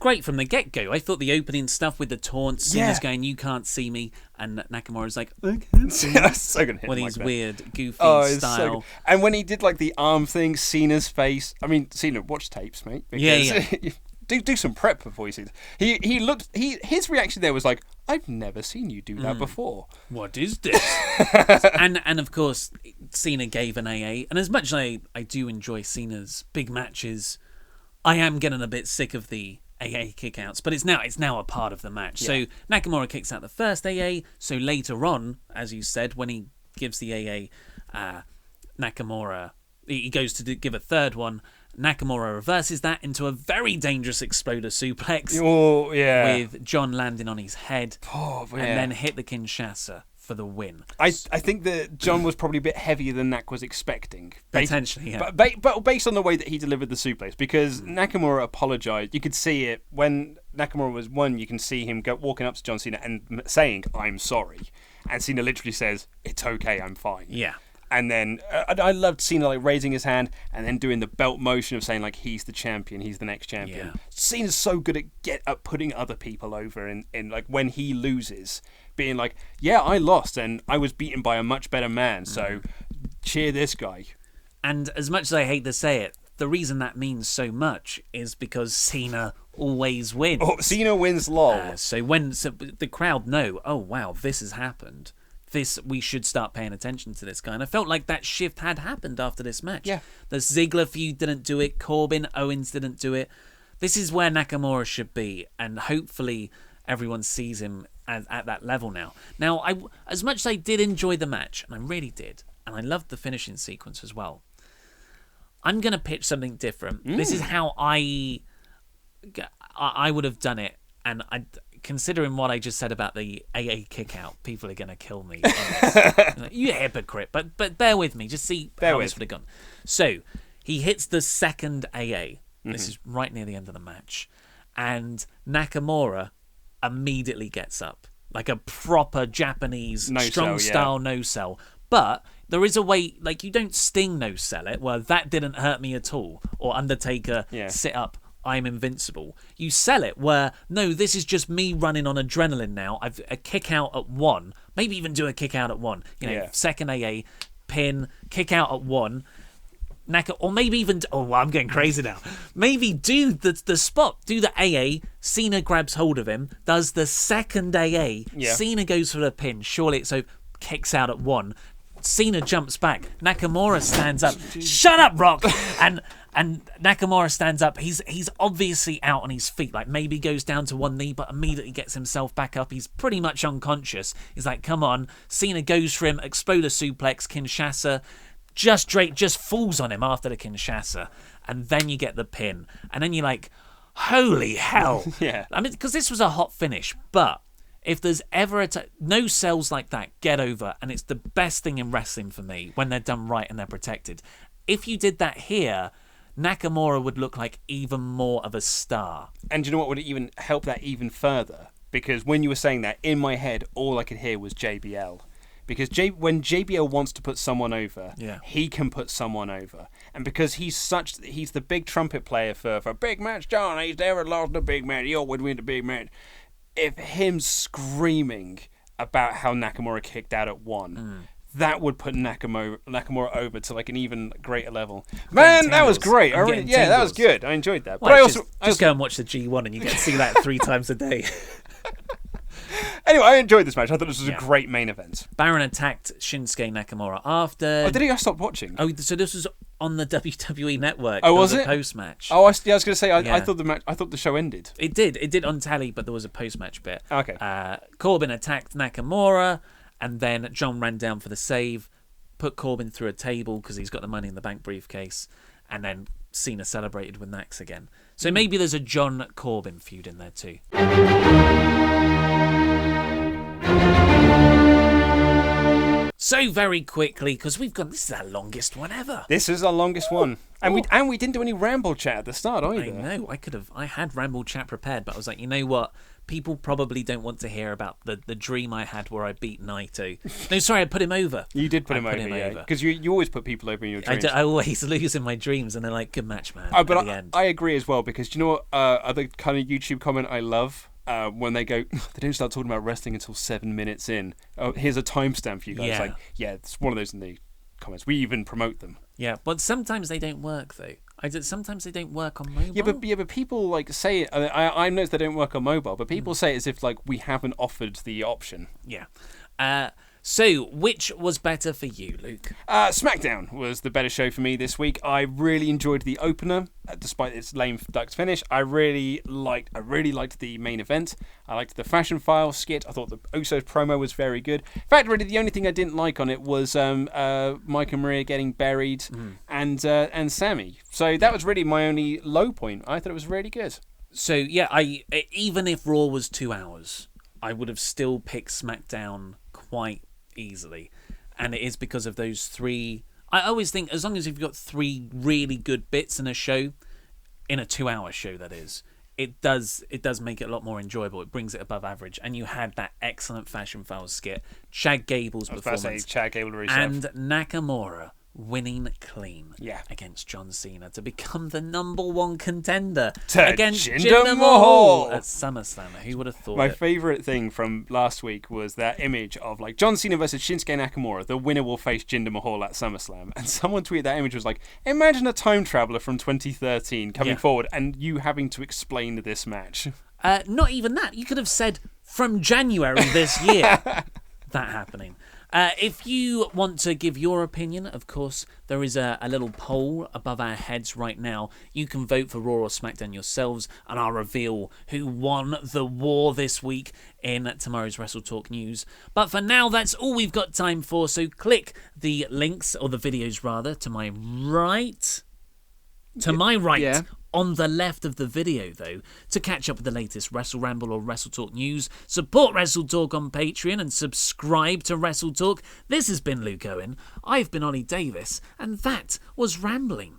great from the get-go. I thought the opening stuff with the taunts, Cena's going, "You can't see me," and Nakamura's like, "I can see you." So gonna hit with him his like weird, goofy it's style. So good. And when he did like the arm thing, Cena's face. I mean, Cena, watch tapes, mate. Because do some prep before you see this. He looked. His reaction there was like, "I've never seen you do that before. What is this?" and of course, Cena gave an AA. And as much as I do enjoy Cena's big matches, I am getting a bit sick of the AA kickouts, but it's now a part of the match. So Nakamura kicks out the first AA. So later on, as you said, when he gives the AA, Nakamura, he goes to give a third one. Nakamura reverses that into a very dangerous exploder suplex. Oh yeah, with John landing on his head, and then hit the Kinshasa for the win. I think that John was probably a bit heavier than Nak was expecting. Potentially, yeah. But based on the way that he delivered the suplex, because Nakamura apologized. You could see it when Nakamura was won. You can see him walking up to John Cena and saying, "I'm sorry," and Cena literally says, "It's okay, I'm fine." Yeah. And then I loved Cena like raising his hand and then doing the belt motion of saying like he's the champion, he's the next champion. Yeah. Cena's so good at putting other people over, in like when he loses, being like, "Yeah, I lost and I was beaten by a much better man, so cheer this guy." And as much as I hate to say it, the reason that means so much is because Cena always wins. Oh, Cena wins, lol. So the crowd know, oh wow, this has happened. We should start paying attention to this guy. And I felt like that shift had happened after this match. Yeah. The Ziggler feud didn't do it. Corbin, Owens didn't do it. This is where Nakamura should be. And hopefully everyone sees him at that level now. Now, as much as I did enjoy the match, and I really did, and I loved the finishing sequence as well, I'm going to pitch something different. This is how I would have done it. And considering what I just said about the AA kick out, people are going to kill me on this. You hypocrite, but bear with me, just see how this would have gone. So he hits the second AA. This is right near the end of the match, and Nakamura immediately gets up like a proper Japanese strong style no sell. But there is a way, like you don't sting no sell it. Well, that didn't hurt me at all. Or Undertaker sit up, I'm invincible. You sell it where, no, this is just me running on adrenaline now. I've a kick out at one, maybe even do a kick out at one. Second AA, pin, kick out at one. Or maybe even, I'm getting crazy now. Maybe do the spot, do the AA. Cena grabs hold of him, does the second AA. Yeah. Cena goes for the pin. Surely it's over, kicks out at one. Cena jumps back. Nakamura stands up. Shut up, Rock! And Nakamura stands up. He's obviously out on his feet. Like maybe goes down to one knee, but immediately gets himself back up. He's pretty much unconscious. He's like, come on. Cena goes for him. Exploder suplex. Kinshasa. Just falls on him after the Kinshasa. And then you get the pin. And then you're like, holy hell. Yeah. I mean, because this was a hot finish, but if there's ever no sells like that, get over. And it's the best thing in wrestling for me when they're done right and they're protected. If you did that here, Nakamura would look like even more of a star. And you know what would even help that even further? Because when you were saying that, in my head, all I could hear was JBL. Because when JBL wants to put someone over, he can put someone over. And because he's the big trumpet player for big match, John, he's never lost a big match, he always wins a big match. If him screaming about how Nakamura kicked out at one, that would put Nakamura over to like an even greater level. Man, that was great. That was good. I enjoyed that. Well, but I also go and watch the G1 and you get to see that 3 times a day. Anyway, I enjoyed this match. I thought this was a great main event. Baron attacked Shinsuke Nakamura after. Oh, did he? I stopped watching. Oh, so this was on the WWE Network. Oh, was it? Post match. Oh, I was going to say. I thought the show ended. It did on tally, but there was a post match bit. Okay. Corbin attacked Nakamura, and then John ran down for the save, put Corbin through a table because he's got the Money in the Bank briefcase, and then Cena celebrated with Nax again. So maybe there's a John Corbin feud in there too. so very quickly, because this is our longest one ever. This is our longest one. And we didn't do any Ramble chat at the start either. I know. I had Ramble chat prepared, but I was like, you know what? People probably don't want to hear about the dream I had where I beat Naito. No, sorry, I put him over. You did put him over, yeah. Because you always put people over in your dreams. I always lose in my dreams, and they're like, good match, man. Oh, but at the end. I agree as well, because do you know what other kind of YouTube comment I love? When they go, they don't start talking about wrestling until 7 minutes in. Oh, here's a timestamp for you guys. Yeah. Like, yeah, it's one of those in the comments. We even promote them. Yeah, but sometimes they don't work, though. Sometimes they don't work on mobile. Yeah, but people like say it. I noticed they don't work on mobile, but people say it as if like we haven't offered the option. Yeah. So, which was better for you, Luke? SmackDown was the better show for me this week. I really enjoyed the opener, despite its lame ducks finish. I really liked the main event. I liked the Fashion File skit. I thought the Usos promo was very good. In fact, really, the only thing I didn't like on it was Mike and Maria getting buried and Sammy. So that was really my only low point. I thought it was really good. So yeah, even if Raw was 2 hours, I would have still picked SmackDown quite easily, and it is because of those three. I always think as long as you've got three really good bits in a show, in a 2 hour show, that is, it does make it a lot more enjoyable. It brings it above average, and you had that excellent Fashion Files skit, Chad Gable's performance, Chad Gable and Nakamura winning clean Yeah. against John Cena to become the #1 contender To against Jinder Jinder Mahal Mahal at SummerSlam. Who would have thought My it? favourite thing from last week was that image of like John Cena versus Shinsuke Nakamura. The winner will face Jinder Mahal at SummerSlam. And someone tweeted that image was like, imagine a time traveller from 2013 coming forward and you having to explain this match. Not even that. You could have said from January this year that happening. If you want to give your opinion, of course, there is a little poll above our heads right now. You can vote for Raw or SmackDown yourselves, and I'll reveal who won the war this week in tomorrow's WrestleTalk news. But for now, that's all we've got time for, so click the links, or the videos rather, to my right. Yeah. On the left of the video, though, to catch up with the latest WrestleRamble or WrestleTalk news. Support WrestleTalk on Patreon and subscribe to WrestleTalk. This has been Luke Owen, I've been Ollie Davis, and that was Rambling.